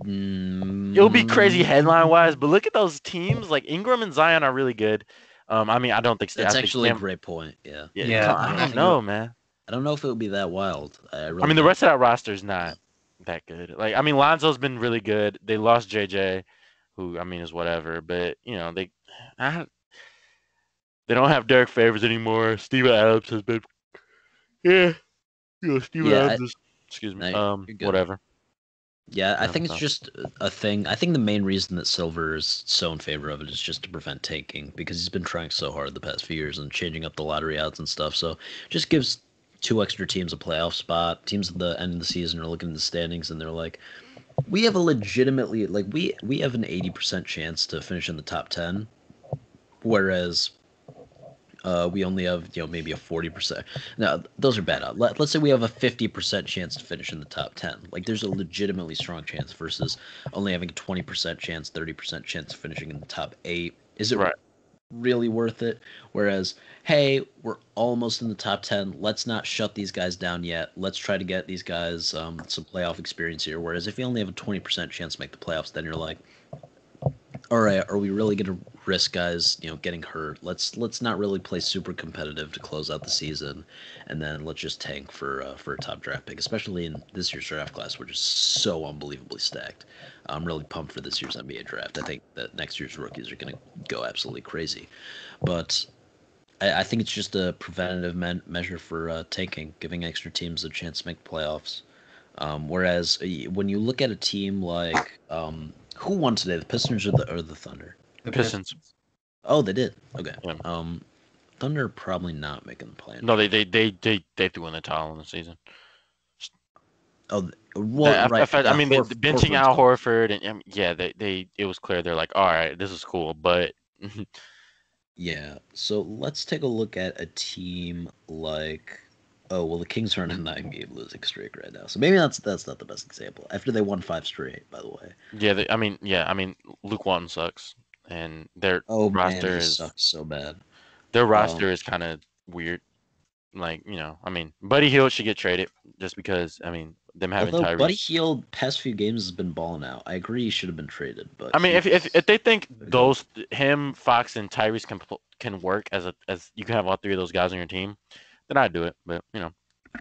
It would be crazy headline-wise, but look at those teams. Like Ingram and Zion are really good. I mean, I don't think that's actually a great point. Yeah. I don't know, man. I don't know if it would be that wild. I mean, the rest of that roster is not that good. Like, I mean, Lonzo's been really good. They lost JJ, who I mean is whatever. But they don't have Derek Favors anymore. Steven Adams has been, Steven Adams is, excuse me, whatever. Yeah, I think it's just a thing. I think the main reason that Silver is so in favor of it is just to prevent tanking, because he's been trying so hard the past few years and changing up the lottery odds and stuff. So just gives 2 extra teams a playoff spot. Teams at the end of the season are looking at the standings and they're like, we have a legitimately, like, we have an 80% chance to finish in the top 10. Whereas we only have maybe a 40%. Now those are bad odds. Let's say we have a 50% chance to finish in the top 10. Like there's a legitimately strong chance versus only having a 20% chance, 30% chance of finishing in the top 8. Is it Right. really worth it? Whereas, hey, we're almost in the top 10. Let's not shut these guys down yet. Let's try to get these guys some playoff experience here. Whereas if you only have a 20% chance to make the playoffs, then you're like, all right, are we really going to risk guys, getting hurt? Let's not really play super competitive to close out the season, and then let's just tank for a top draft pick, especially in this year's draft class, which is so unbelievably stacked. I'm really pumped for this year's NBA draft. I think that next year's rookies are going to go absolutely crazy, but I think it's just a preventative measure for tanking, giving extra teams a chance to make the playoffs. Whereas when you look at a team like who won today, the Pistons or the Thunder? The Pistons. Oh, they did. Okay. Yeah. Thunder probably not making the play. No, they threw in the towel in the season. Oh, well, right. I mean, benching Al Horford and yeah, it was clear they're like, all right, this is cool, but yeah. So let's take a look at a team like. Oh well, the Kings are on a 9-game losing streak right now, so maybe that's not the best example. After they won 5 straight, by the way. Yeah, I mean, Luke Walton sucks, and their roster sucks so bad. Their roster is kind of weird. Like I mean, Buddy Hield should get traded just because them having Tyrese. Buddy Hield past few games has been balling out. I agree he should have been traded, but I mean, if they think him, Fox, and Tyrese can work as you can have all 3 of those guys on your team, then I'd do it. But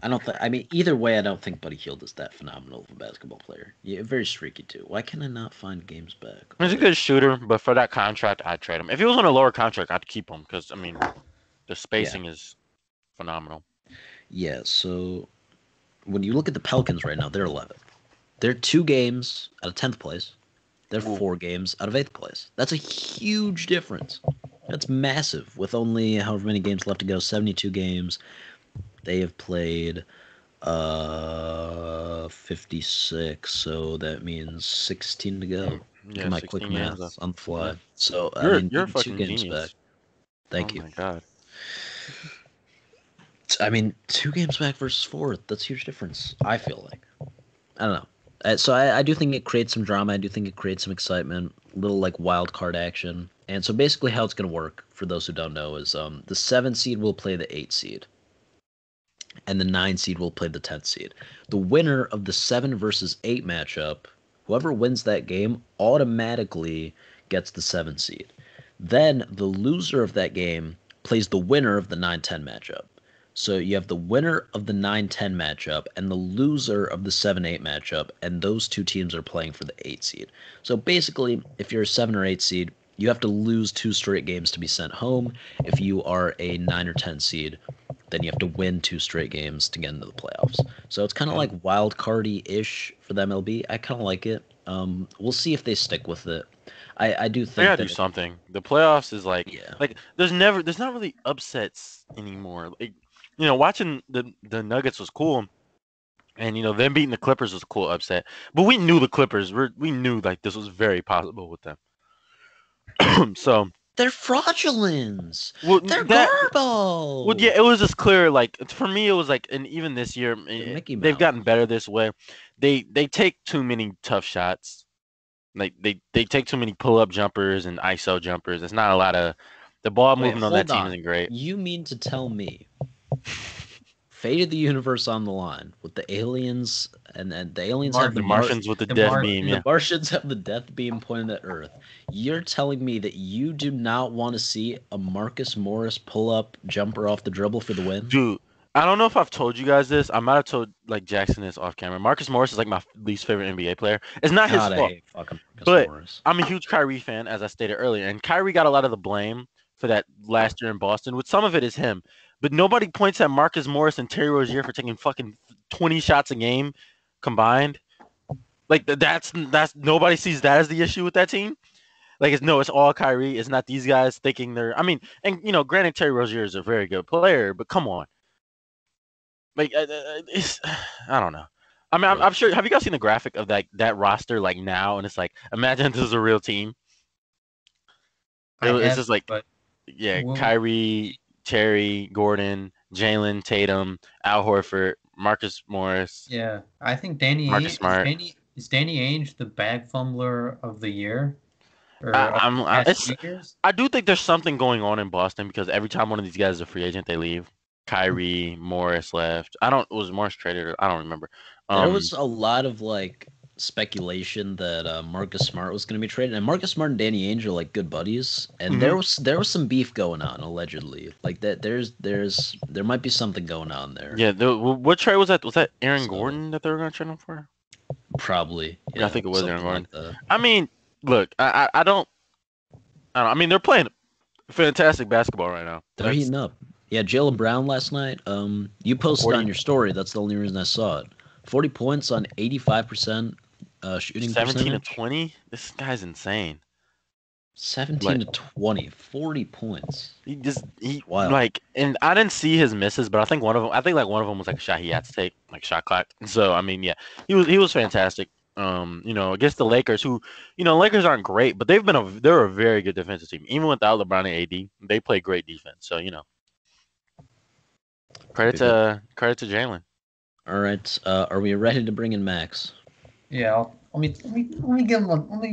I don't think. I mean, either way, I don't think Buddy Hield is that phenomenal of a basketball player. Yeah, very streaky too. Why can I not find games back? He's a good shooter, but for that contract, I'd trade him. If he was on a lower contract, I'd keep him because the spacing is phenomenal. Yeah. So when you look at the Pelicans right now, they're 11th. They're 2 games out of 10th place. They're 4 games out of 8th place. That's a huge difference. That's massive. With only however many games left to go, 72 games. They have played 56, so that means 16 to go. Yeah, my quick math on the fly. Yeah. So you're 2 games back. Thank you. Oh my god. I mean, 2 games back versus 4. That's a huge difference. I feel like. I don't know. So I do think it creates some drama. I do think it creates some excitement, little like wild card action. And so basically, how it's going to work for those who don't know is the 7 seed will play the 8 seed. And the 9 seed will play the 10th seed. The winner of the 7 versus 8 matchup, whoever wins that game, automatically gets the 7 seed. Then the loser of that game plays the winner of the 9-10 matchup. So you have the winner of the 9-10 matchup and the loser of the 7-8 matchup, and those 2 teams are playing for the 8 seed. So basically, if you're a 7 or 8 seed, you have to lose 2 straight games to be sent home. If you are a 9 or 10 seed, then you have to win 2 straight games to get into the playoffs. So it's kind of like wild cardy-ish for the MLB. I kind of like it. We'll see if they stick with it. I do think they gotta do something. The playoffs is like there's not really upsets anymore. Like, watching the Nuggets was cool, and them beating the Clippers was a cool upset. But we knew the Clippers. We knew like this was very possible with them. So they're fraudulence. Well, they're garbo. Well, yeah, it was just clear. Like for me, it was like, and even this year, they've gotten better this way. They take too many tough shots. Like they take too many pull-up jumpers and ISO jumpers. It's not a lot of the ball movement on that team isn't great. You mean to tell me fate of the universe on the line with the aliens and the aliens have the Martians with the death beam. The Martians have the death beam pointed at Earth. You're telling me that you do not want to see a Marcus Morris pull-up jumper off the dribble for the win? Dude, I don't know if I've told you guys this. I might have told like Jackson this off camera. Marcus Morris is like my least favorite NBA player. It's not his fault. I hate fucking Marcus Morris. I'm a huge Kyrie fan, as I stated earlier, and Kyrie got a lot of the blame for that last year in Boston. With some of it is him, but nobody points at Marcus Morris and Terry Rozier for taking fucking 20 shots a game combined. Like that's nobody sees that as the issue with that team. Like it's all Kyrie. It's not these guys thinking they're. I mean, and granted, Terry Rozier is a very good player, but come on. Like it's, I don't know. I mean, I'm sure. Have you guys seen the graphic of that roster like now? And it's like, imagine this is a real team. It's just like, Kyrie, Terry, Gordon, Jalen, Tatum, Al Horford, Marcus Morris, Yeah, I think Danny Marcus Ainge Smart. Is Danny Ainge the bag fumbler of the year or I, of I'm the I, past it's 2 years? I do think there's something going on in Boston because every time one of these guys is a free agent, they leave. Kyrie, Morris left. Was Morris traded? I don't remember. There was a lot of like speculation that Marcus Smart was going to be traded, and Marcus Smart and Danny Ainge are like good buddies, and there was some beef going on allegedly. Like that, there might be something going on there. Yeah. What trade was that? Was that Aaron So- Gordon that they were going to trade him for? Probably, Yeah, I think it was Aaron something Gordon. like that. I mean, look, I don't. I mean, they're playing fantastic basketball right now. They're heating up. Yeah, Jaylen Brown last night. You posted 40. on your story. That's the only reason I saw it. 40 points on 85% shooting 17 percentage. to 20. This guy's insane. 17 to 20, 40 points. Wow. Like, and I didn't see his misses, but I think one of them was like a shot he had to take, like shot clock. So I mean, yeah, he was fantastic. Against the Lakers, who, Lakers aren't great, but they're a very good defensive team. Even without LeBron and AD, they play great defense. So credit to Jalen. All right, are we ready to bring in Max? Yeah, let me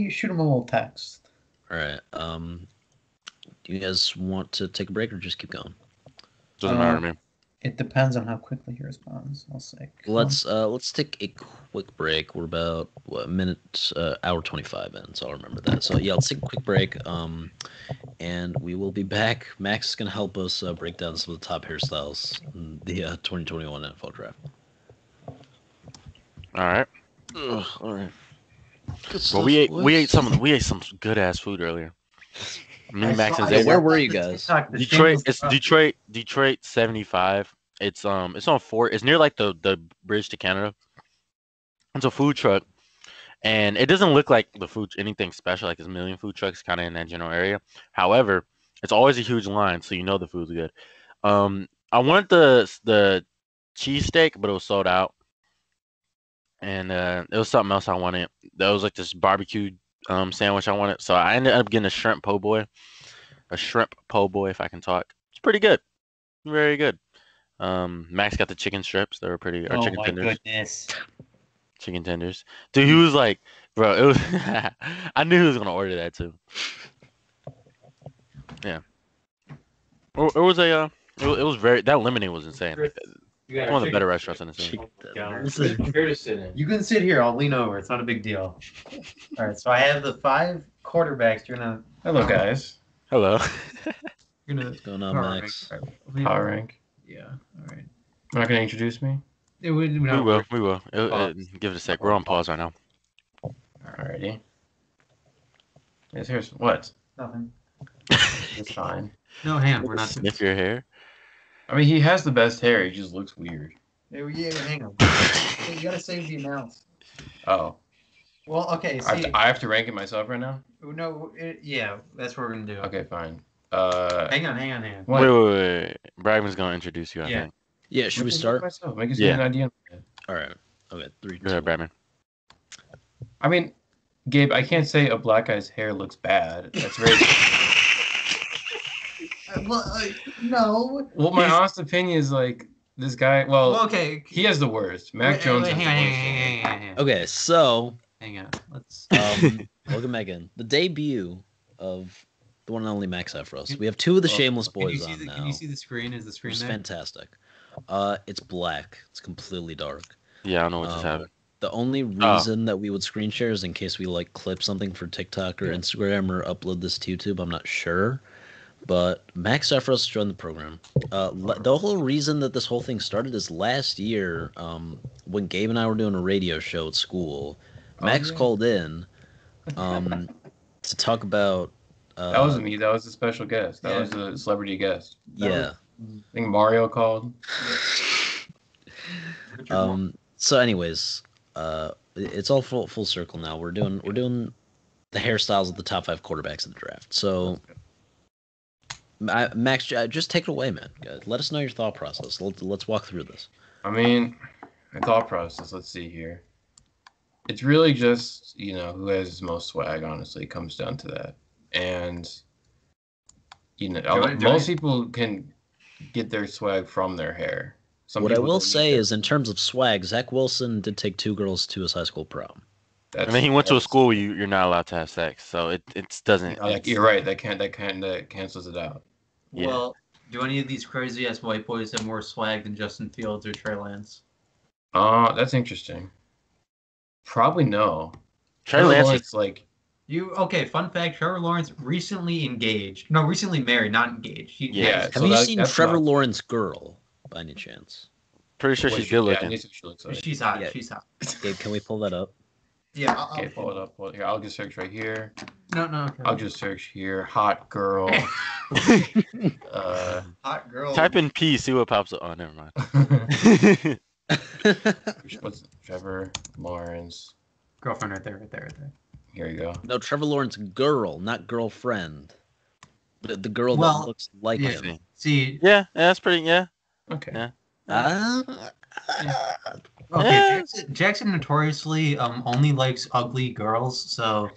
shoot him a little text. All right. Do you guys want to take a break or just keep going? Doesn't matter to me. It depends on how quickly he responds. I'll say. Let's take a quick break. We're about hour 25 in, so I'll remember that. So yeah, let's take a quick break. And we will be back. Max is gonna help us break down some of the top hairstyles in the 2021 NFL Draft. All right. All right. Well, we ate some good ass food earlier. Me, Max, and Xavier. Where were you guys? Detroit. It's Detroit 75. It's on 4. It's near like the bridge to Canada. It's a food truck, and it doesn't look like the food anything special. Like there's a million food trucks kind of in that general area. However, it's always a huge line, so the food's good. I wanted the cheesesteak, but it was sold out. And it was something else I wanted. That was like this barbecue sandwich I wanted. So I ended up getting a shrimp po' boy, if I can talk. It's pretty good, very good. Max got the chicken strips. They were pretty. Or chicken tenders. Goodness! Chicken tenders. Dude, he was like, bro. It was. I knew he was gonna order that too. Yeah. It was a. It was very. That lemonade was insane. Like, one of the better restaurants in the city. This is here to sit in. You can sit here. I'll lean over. It's not a big deal. All right. So I have the 5 quarterbacks. You're gonna. Hello, guys. Hello. You're gonna. What's going on, Max? Power rank. Yeah. All right. You're not gonna introduce me? We will. Give it a sec. We're on pause right now. Alrighty. Yes, here's what? Nothing. It's fine. No, hang on. We're not. Sniff your hair. I mean, he has the best hair. He just looks weird. Yeah, hang on. You gotta save the amounts. Oh. Well, okay. See, I have to rank it myself right now? no. Yeah, that's what we're gonna do. Okay, fine. Hang on. What? Wait. Bragman's gonna introduce you. I think. Yeah. Should we start? Myself. Make us get an idea. All right. Okay. 3. Go ahead, Bragman. I mean, Gabe, I can't say a black guy's hair looks bad. That's very. No. Well, my honest opinion is like this guy. Well, okay. he has the worst. Mac Jones. Hang on. Okay, so Hang on. Let's. welcome back in. The debut of the one and only Max Efros. We have 2 of the Shameless boys on now. Can you see the screen? Is the screen It's there? fantastic. It's black. It's completely dark. Yeah, I know what just happened. The only reason that we would screen share is in case we like clip something for TikTok or Instagram or upload this to YouTube. I'm not sure. But Max Efros joined the program. The whole reason that this whole thing started is last year when Gabe and I were doing a radio show at school. Max called in to talk about... that wasn't me. That was a special guest. That was a celebrity guest. I think Mario called. So anyways, it's all full circle now. We're doing the hairstyles of the top 5 quarterbacks of the draft. So... Max, just take it away, man. Let us know your thought process. Let's walk through this. I mean, my thought process. Let's see here. It's really just who has the most swag. Honestly, it comes down to that. And most people can get their swag from their hair. Some What I people will don't need say their- is, in terms of swag, Zach Wilson did take 2 girls to his high school prom. And then he went to a school where you're not allowed to have sex, so it doesn't. You're right. That cancels it out. Yeah. Well, do any of these crazy ass white boys have more swag than Justin Fields or Trey Lance? That's interesting. Probably no. Trey Lance is Lawrence, like Okay, fun fact, Trevor Lawrence recently engaged. No, recently married, not engaged. Yeah. Have so you that- seen that's Trevor not- Lawrence girl by any chance? pretty sure she's good Yeah, looking. I need to see what she looks like. She's hot. Yeah. She's hot. Gabe, can we pull that up? Yeah, Okay, pull it up. Here, I'll just search right here. No, okay. I'll just search here. Hot girl. Hot girl. Type in P, see what pops up. Oh, never mind. What's Trevor Lawrence? Girlfriend right there. Here you go. No, Trevor Lawrence girl, not girlfriend. But the girl Well, that looks like yeah. him. See, Yeah, that's pretty. Yeah. Okay. Yeah. okay, Yeah. Jackson notoriously only likes ugly girls, so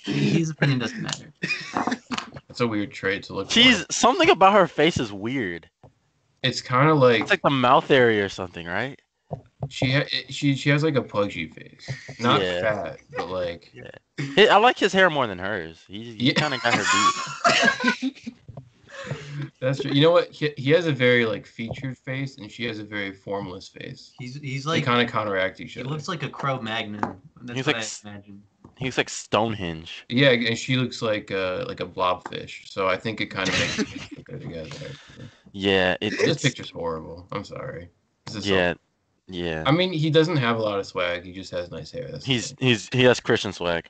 his opinion doesn't matter. That's a weird trait to look She's for. something about her face is weird. It's kind of like It's like the mouth area or something, right? she has like a pudgy face. Not Yeah. fat, but like I like his hair more than hers. He Yeah. kind of got her beat. that's true. You know what? He has a very like featured face, and she has a very formless face. He's They like kind of counteract each he other. looks like a Cro-Magnon. That's He's what like I imagine. He's like Stonehenge. Yeah, and she looks like a blobfish. So I think it kind of makes it go together. Actually. Yeah, This it's picture's horrible. I'm sorry. This is yeah, so- yeah. I mean, he doesn't have a lot of swag. He just has nice hair. That's the thing. He has Christian swag.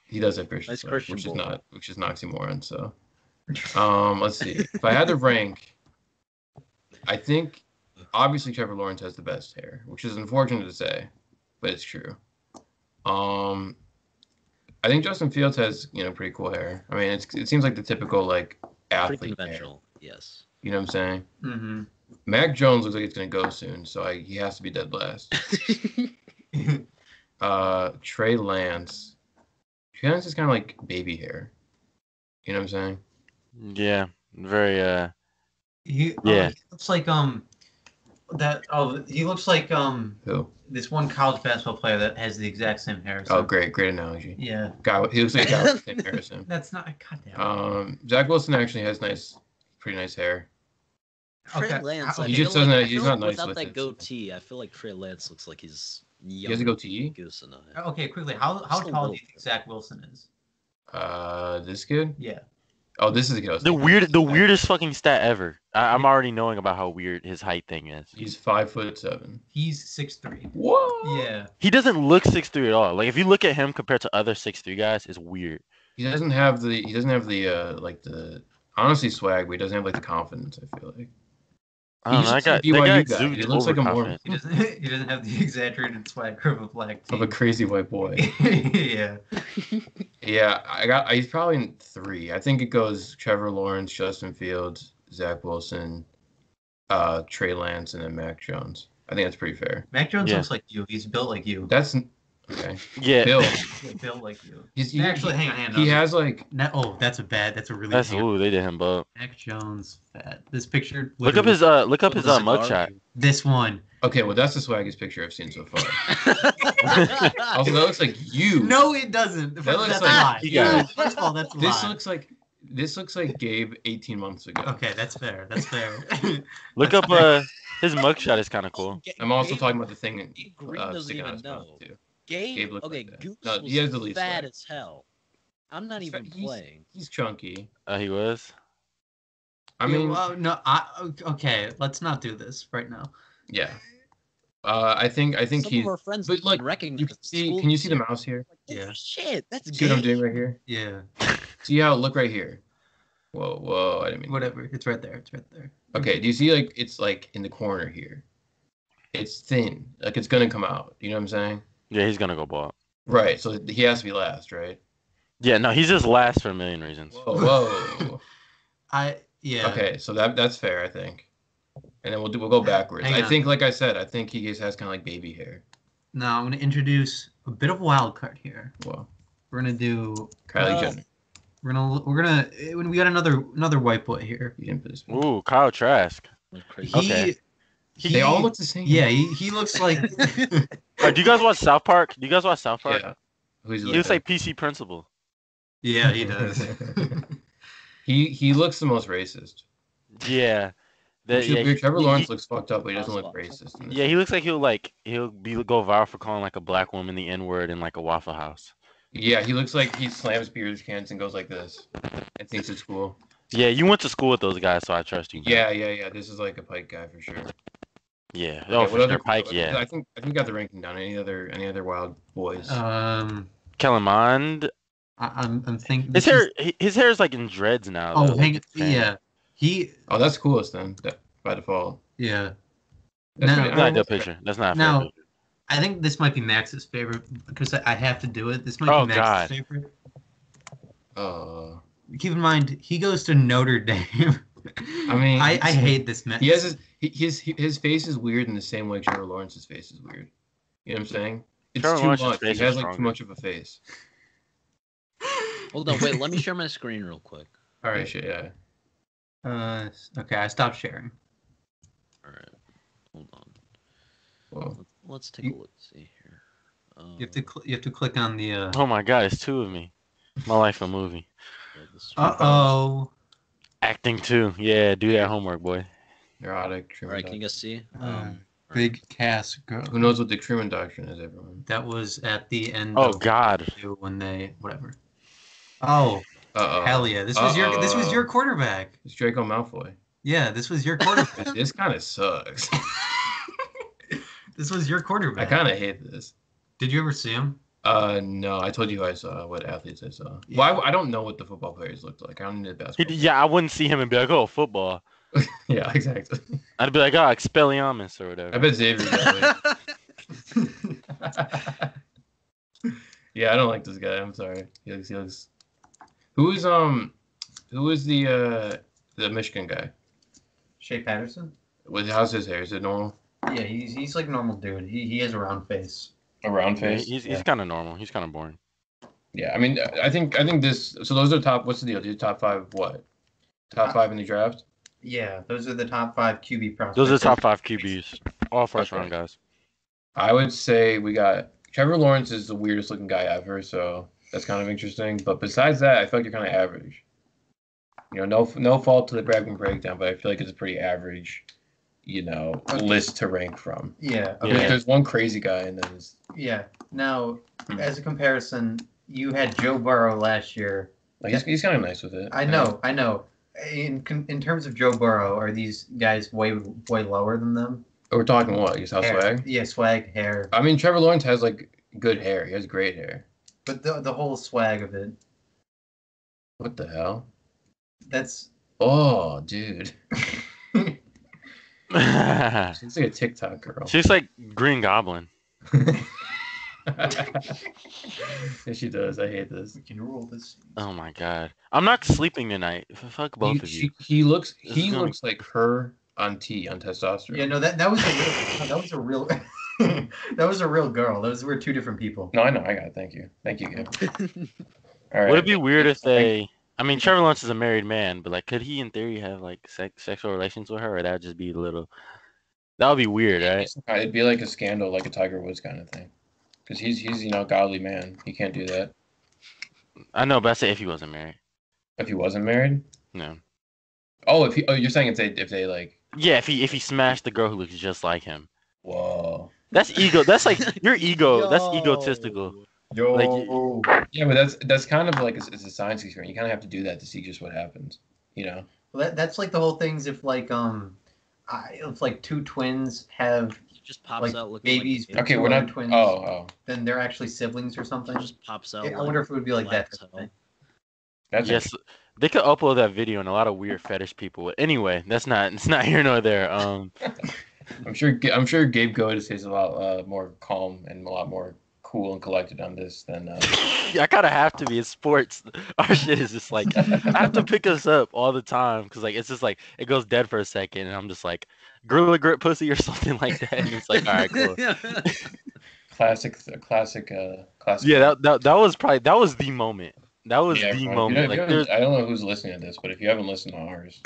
He does have Christian Nice swag, Christian which is boy. not which is an oxymoron. So, let's see. If I had to rank, I think obviously Trevor Lawrence has the best hair, which is unfortunate to say, but it's true. I think Justin Fields has pretty cool hair. I mean, it seems like the typical like Pretty athlete hair. conventional. Yes. You know what I'm saying? Mm-hmm. Mac Jones looks like it's gonna go soon, so he has to be dead last. Trey Lance. Trey Lance is kind of like baby hair. You know what I'm saying? Yeah, very. He Yeah. he looks like he looks like Who? this one college basketball player that has the exact same hair. Oh, great analogy. Yeah, He looks like a guy with the same hair as him. that's not goddamn. Zach Wilson actually has pretty nice hair. Trey Okay, Lance. how- I He feel just doesn't like- have- I he's feel not like nice without with that it. goatee. I feel like Trey Lance looks like he's young. He has a goatee. Goose enough. Okay, quickly, how Just a tall little do you think Zach Wilson is? This kid? Yeah, Oh, this is the kid. I was The thinking. weirdest fucking stat ever. I'm already knowing about how weird his height thing is. He's 5'7". he's 6'3". What? Yeah, He doesn't look 6'3" at all. Like if you look at him compared to other 6'3" guys, it's weird. He doesn't have the like the honestly swag, but he doesn't have like the confidence. I feel like. I don't He's know. just That a guy BYU guy. exudes He looks like a overconfidence. he doesn't. He doesn't have the exaggerated swagger of a black Of a team. crazy white boy. Yeah, Yeah, he's probably in 3. I think it goes Trevor Lawrence, Justin Fields, Zach Wilson, Trey Lance, and then Mac Jones. I think that's pretty fair. Mac Jones Yeah. looks like you. He's built like you. That's okay. Yeah. Bill. He's built like you. He Actually, hang on. he has like That's a really. That's hang on. ooh, they did him both. Mac Jones fat. This picture. Look up literally- his cigar. mugshot. This one. okay. Well, that's the swaggiest picture I've seen so far. Also, that looks like you. No, it doesn't. That That's looks a like lie. you guys. First of all, that's a This lie. looks like Gabe 18 months ago. Okay, that's fair. That's fair. Look up his mugshot is kind of cool. I'm also Gabe- talking about the thing Gabe Greene doesn't sticking out even his mouth, know. too. Gabe, Gabe looked okay, like that. Goose No, was he has the least fat swag. as hell. I'm not He's even fat- he's- playing. He's chunky. He was. I mean, well, no. Okay. Let's not do this right now. yeah. I think Some he's. of our friends but, didn't like, recognize You can the see. school Can you see the shit. mouse here? Holy Yeah. shit, that's See what I'm Gabe. doing right here? Yeah. See how it look right here? Whoa! I didn't mean. Whatever. It's right there. It's right there. Okay. Do you see like it's like in the corner here? It's thin. Like it's gonna come out. You know what I'm saying? Yeah, he's gonna go bald. Right. So he has to be last, right? Yeah, no, he's just last for a million reasons. Whoa. Yeah. Okay. So that's fair, I think. And then we'll go backwards. Hang I on. think, like I said, I think he just has kind of like baby hair. Now I'm gonna introduce a bit of wild card here. Well, We're gonna do Kylie Jenner. We're gonna when we got another white boy here. You didn't put his face. Ooh, Kyle Trask. Went crazy. Okay. They all look the same. Yeah, he looks like. Do you guys watch South Park? Do you guys watch South Park? Yeah. Who's He looks like PC Principal. Yeah, he does. He looks the most racist. Yeah. Trevor Lawrence looks fucked up, but he doesn't look racist. Yeah, he looks like he'll go viral for calling like a black woman the N-word in like a Waffle House. Yeah, he looks like he slams beer cans and goes like this and thinks it's cool. Yeah, you went to school with those guys, so I trust you. Yeah. This is like a Pike guy for sure. Yeah. Okay, Oh, for sure. Pike, yeah. I think we got the ranking down. Any other wild boys? Kellen Mond. I'm thinking his hair is like in dreads now. Oh, though, like, yeah. Oh, that's coolest then. By default. Yeah. That's No, pretty- That's not a good picture. That's not a fair Now, picture. I think this might be Max's favorite because I have to do it. This might Oh, be Max's God. favorite. Keep in mind, he goes to Notre Dame. I mean, I hate this man. He has his face is weird in the same way Trevor Lawrence's face is weird. You know what I'm saying? It's Trevor too Lawrence's much. face He is has like too stronger. much of a face. Hold on, wait. Let me share my screen real quick. All Yeah, right. shit, yeah. Okay, I stopped sharing. All right, hold on. Well, Let's take a look. See here. You have to click on the. Oh my God, it's two of me. My life a movie. Uh-oh. Acting too. Yeah, do that homework, boy. neurotic. All right, can you guys see? Big cast girl. Who knows what the Truman Doctrine is, everyone? That was at the end. Oh of God. when they whatever. Oh Uh-oh. hell yeah! This was your quarterback. It's Draco Malfoy. Yeah, this was your quarterback. This kind of sucks. This was your I quarterback. kind of hate this. Did you ever see him? No, I told you I saw what athletes I saw. Yeah. Well, I don't know what the football players looked like. I only did basketball. Yeah, I wouldn't see him and be like, oh, football. Yeah, exactly. I'd be like, oh, Expelliarmus or whatever. I bet Xavier's that way. Yeah, I don't like this guy. I'm sorry. He looks. Who is the Michigan guy? Shea Patterson? How's his hair? Is it normal? Yeah, he's like a normal dude. He has a round face. A round Yeah, face. he's kind of normal. He's kind of boring. Yeah, I mean, I think this. So those are top. What's the deal? These are top five. What? Top five in the draft. Yeah, those are the top 5 QB prospects. Those are the top 5 QBs. All first round guys. I would say we got Trevor Lawrence is the weirdest looking guy ever, so that's kind of interesting. But besides that, I feel like you're kind of average. You know, no fault to the Bragman Breakdown, but I feel like it's a pretty average, list to rank from. Yeah. Okay. Okay. There's one crazy guy, and then Yeah. Now, as a comparison, you had Joe Burrow last year. he's kind of nice with it. I know. In terms of Joe Burrow, are these guys way lower than them? We're talking what? His house Hair. swag. Yeah, swag, hair. I mean, Trevor Lawrence has like good hair. He has great hair. But the whole swag of it, What the hell? that's Oh, dude. She looks like a TikTok girl. She's like Green Goblin. Yeah, she does. I hate this. we can rule this. Oh my God. I'm not sleeping tonight. Fuck both of you. He looks This is gonna- like her on testosterone. Yeah, no, that was a real that was a real girl. Those were two different people. No, I know. I got it. Thank you, Gabe. All right. Would it be weird if they? I mean, Trevor Lawrence is a married man, but like, could he in theory have like sexual relations with her, or that would just be a little? That would be weird, right? It'd be like a scandal, like a Tiger Woods kind of thing, because he's godly man. He can't do that. I know, but I say if he wasn't married. If he wasn't married. No. Oh, you're saying if they like. Yeah, if he smashed the girl who looks just like him. Whoa. That's ego. That's like your ego. That's egotistical. Yo, Like, Yeah, but that's kind of like it's a science experiment. You kind of have to do that to see just what happens. well, that's like the whole things. If like if like two twins have He just pops like out looking babies. like Okay, two we're other not. twins. Oh. Then they're actually siblings or something. He just pops out. I wonder if it would be like that. black type of thing. That's yes, they could upload that video, and a lot of weird fetish people would. Anyway, it's not here nor there. I'm sure Gabe Gold stays a lot more calm and a lot more cool and collected on this than. I kind of have to be. It's sports. Our shit is just like I have to pick us up all the time because like it's just like it goes dead for a second, and I'm just like gorilla grip pussy or something like that, and it's like all right, cool. classic. Yeah, that was the moment. That was Yeah, the bro. moment. Like, there's, I don't know who's listening to this, but if you haven't listened to ours,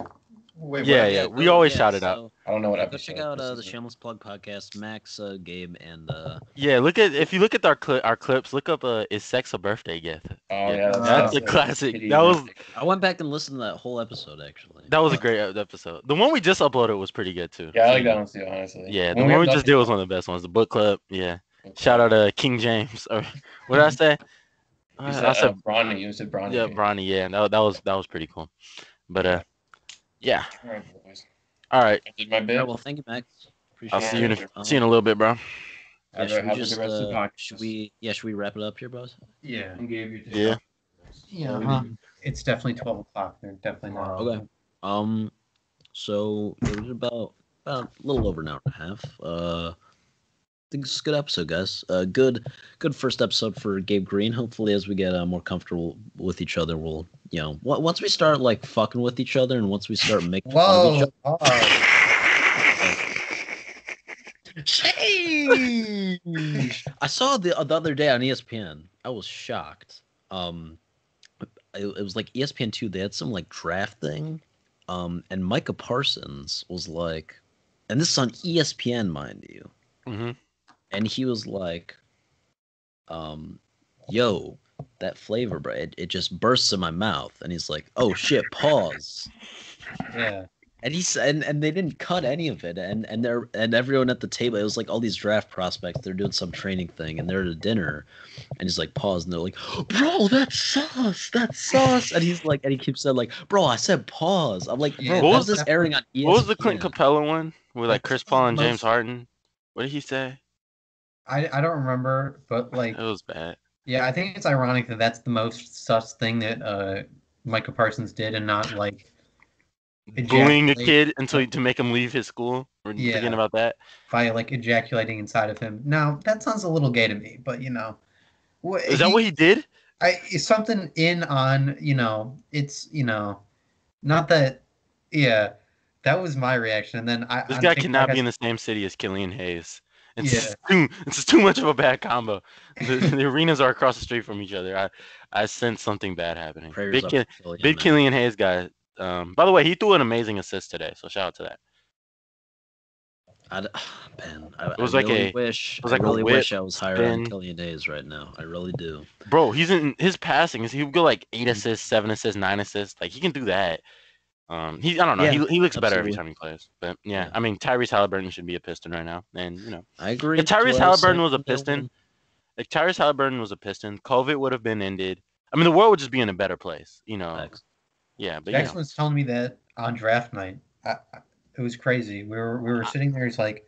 Wait, yeah, what? yeah. We always shout it out. So, I don't know what go episode. check out this the is. Shameless Plug podcast. Max, Gabe, and Yeah, if you look at our clips, look up "Is Sex a Birthday Gift?" Oh Yeah, yeah, that's a a classic. shitty That was birthday. I went back and listened to that whole episode actually. a great episode. The one we just uploaded was pretty good too. Yeah, I So, like that one too, honestly. Yeah, the When one we have just did was nothing- one of the best ones. The book club. Yeah. Shout out to King James. Or what did I say? You I said said Bronny. You said Bronny. yeah, Bronny. Yeah, that was pretty cool. But yeah. All right, boys. All right. I did my All bit. right, well, thank you, Max. Appreciate I'll see you it. see you in a little bit, bro. Yeah, Have should a we good just rest of the podcast. should we wrap it up here, bros? Yeah. Yeah. Yeah, it's definitely 12 o'clock. They're definitely not. Okay. So it was about a little over an hour and a half. I think it's a good episode, guys. Good first episode for Gabe Greene. Hopefully, as we get more comfortable with each other, we'll once we start like fucking with each other, and once we start making fun of each Whoa! other. Sheesh. I saw the other day on ESPN. I was shocked. It was like ESPN2. They had some like draft thing, and Micah Parsons was like, and this is on ESPN, mind you. Mm-hmm. And he was like, yo, that flavor, bro, it just bursts in my mouth. And he's like, oh shit, pause. Yeah. And he said, and they didn't cut any of it. And everyone at the table, it was like all these draft prospects, they're doing some training thing, and they're at a dinner, and he's like, pause, and they're like, bro, that's sauce. And he's like, and he keeps saying like, bro, I said pause. I'm like, Yeah, bro, what how's was this airing on ESPN? What was the Clint Capella one with like That's Chris Paul and most- James Harden? What did he say? I don't remember, but like, It was bad. yeah, I think it's ironic that that's the most sus thing that Micah Parsons did, and not like Bullying a ejaculate- kid to make him leave his school. We're Yeah. forgetting about that. by like ejaculating inside of him. Now that sounds a little gay to me, but Is that what he did? It's something in on it's not that. Yeah, that was my reaction, and then This on guy TikTok, cannot be I- in the same city as Killian Hayes. It's Yeah. it's too much of a bad combo. The arenas are across the street from each other. I sense something bad happening. Prayers up Big for Killian, Big man. Killian Hayes guy. By the way, he threw an amazing assist today, so shout out to that. Ben, I was I like really a- wish. it was like I a really whip, wish I was higher on spin. Killian Hayes right now. I really do. Bro, he's in his passing. He would go like 8 assists, 7 assists, 9 assists. Like he can do that. I don't know. Yeah, he looks better every absolutely. time he plays. But yeah, Yeah. I mean Tyrese Halliburton should be a Piston right now, and I agree. If Tyrese to a Halliburton was a certain Piston, level. if Tyrese Halliburton was a Piston, COVID would have been ended. I mean, the world would just be in a better place, Facts. Yeah, but Jackson was telling me that on draft night. It was crazy. We were sitting there. He's like,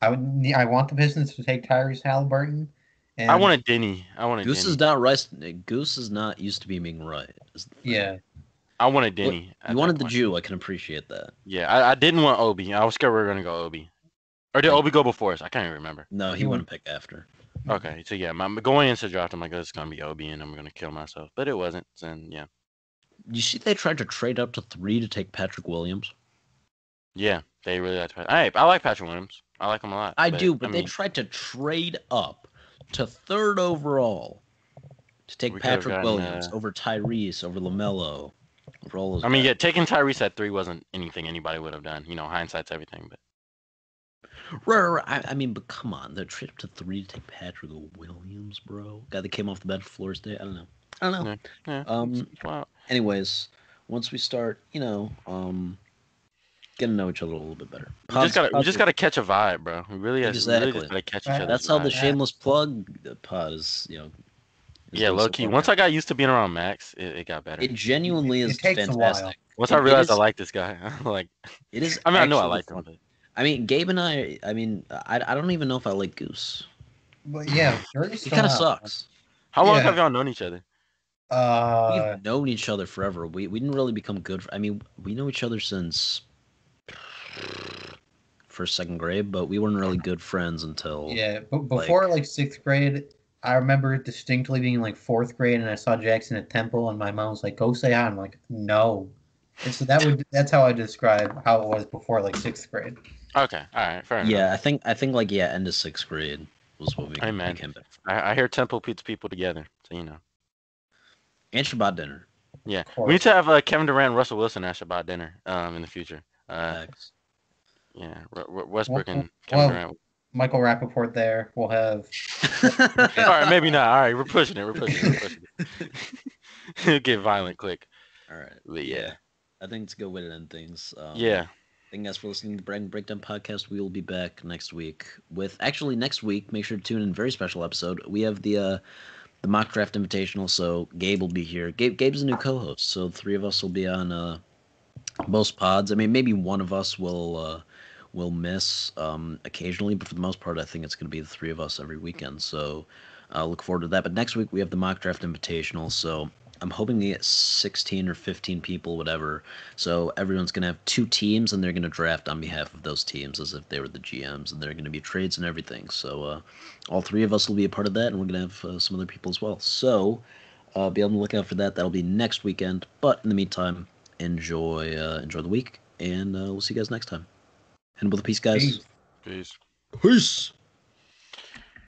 I want the Pistons to take Tyrese Halliburton. And I wanted Denny. Goose is not right. Goose is not used to being right. is the thing. Yeah. I wanted Denny. at You that wanted the point. Jew. I can appreciate that. Yeah, I didn't want Obi. I was scared we were gonna go Obi. Or did Obi go before us? I can't even remember. No, he You wouldn't pick after. Okay, so yeah, going into the draft, I'm like, oh, it's gonna be Obi, and I'm gonna kill myself. But it wasn't. And yeah, You see, they tried to trade up to 3 to take Patrick Williams. yeah, they really like. I like Patrick Williams. I like him a lot. I do, but I they mean, tried to trade up to 3rd overall to take We could've Patrick gotten, Williams over Tyrese, over LaMelo, over all those. I mean, guys. yeah, taking Tyrese at 3 wasn't anything anybody would have done. Hindsight's everything. But Right. I mean, but come on, they traded up to 3 to take Patrick Williams, bro. Guy that came off the bench for Florida State. I don't know. yeah, wow. Anyways, once we start, getting to know each other a little bit better. We just gotta catch a vibe, bro. We really just Exactly. gotta catch each Right. other. That's how the shameless plug pod is, is Yeah, doing low so key. far. Once I got used to being around Max, it got better. It genuinely It is takes a while. fantastic. Once it- I it realized I is- like this guy, like, It is. I mean, I know I actually liked fun. him, but I mean, Gabe and I mean, I don't even know if I like Goose. But yeah, He kind of sucks. how long Yeah. have y'all known each other? We've known each other forever. We didn't really become good. I mean, we know each other since first, second grade, but we weren't really good friends until. Yeah, but before like 6th grade, I remember distinctly being like 4th grade, and I saw Jackson at Temple, and my mom was like, "Go say hi." I'm like, "No." And so that's how I describe how it was before like 6th grade. Okay, all right, fair enough. Yeah, I think like end of 6th grade was what we Hey, man. became best. I hear Temple puts people together, so And Shabbat dinner. Yeah, Of course. we need to have Kevin Durant, Russell Wilson at Shabbat dinner in the future. Facts. Yeah, Westbrook Well, and Kevin well, Durant. Michael Rappaport there. We'll have. All right, maybe not. All right, we're pushing it. We're pushing it. It'll get violent quick. All right. But yeah. I think it's a good way to end things. Yeah. Thank you guys for listening to the Bragman Breakdown podcast. We will be back next week with next week. Make sure to tune in. Very special episode. We have the mock draft invitational. So Gabe will be here. Gabe's a new co-host. So the three of us will be on most pods. I mean, maybe one of us will miss occasionally, but for the most part, I think it's going to be the three of us every weekend. So I'll look forward to that. But next week we have the mock draft invitational. So I'm hoping to get 16 or 15 people, whatever. So everyone's going to have 2 teams, and they're going to draft on behalf of those teams as if they were the GMs, and there are going to be trades and everything. So all 3 of us will be a part of that, and we're going to have some other people as well. So be on the lookout for that. That'll be next weekend. But in the meantime, enjoy the week, and we'll see you guys next time. And with a peace, guys. Peace. Peace. Peace.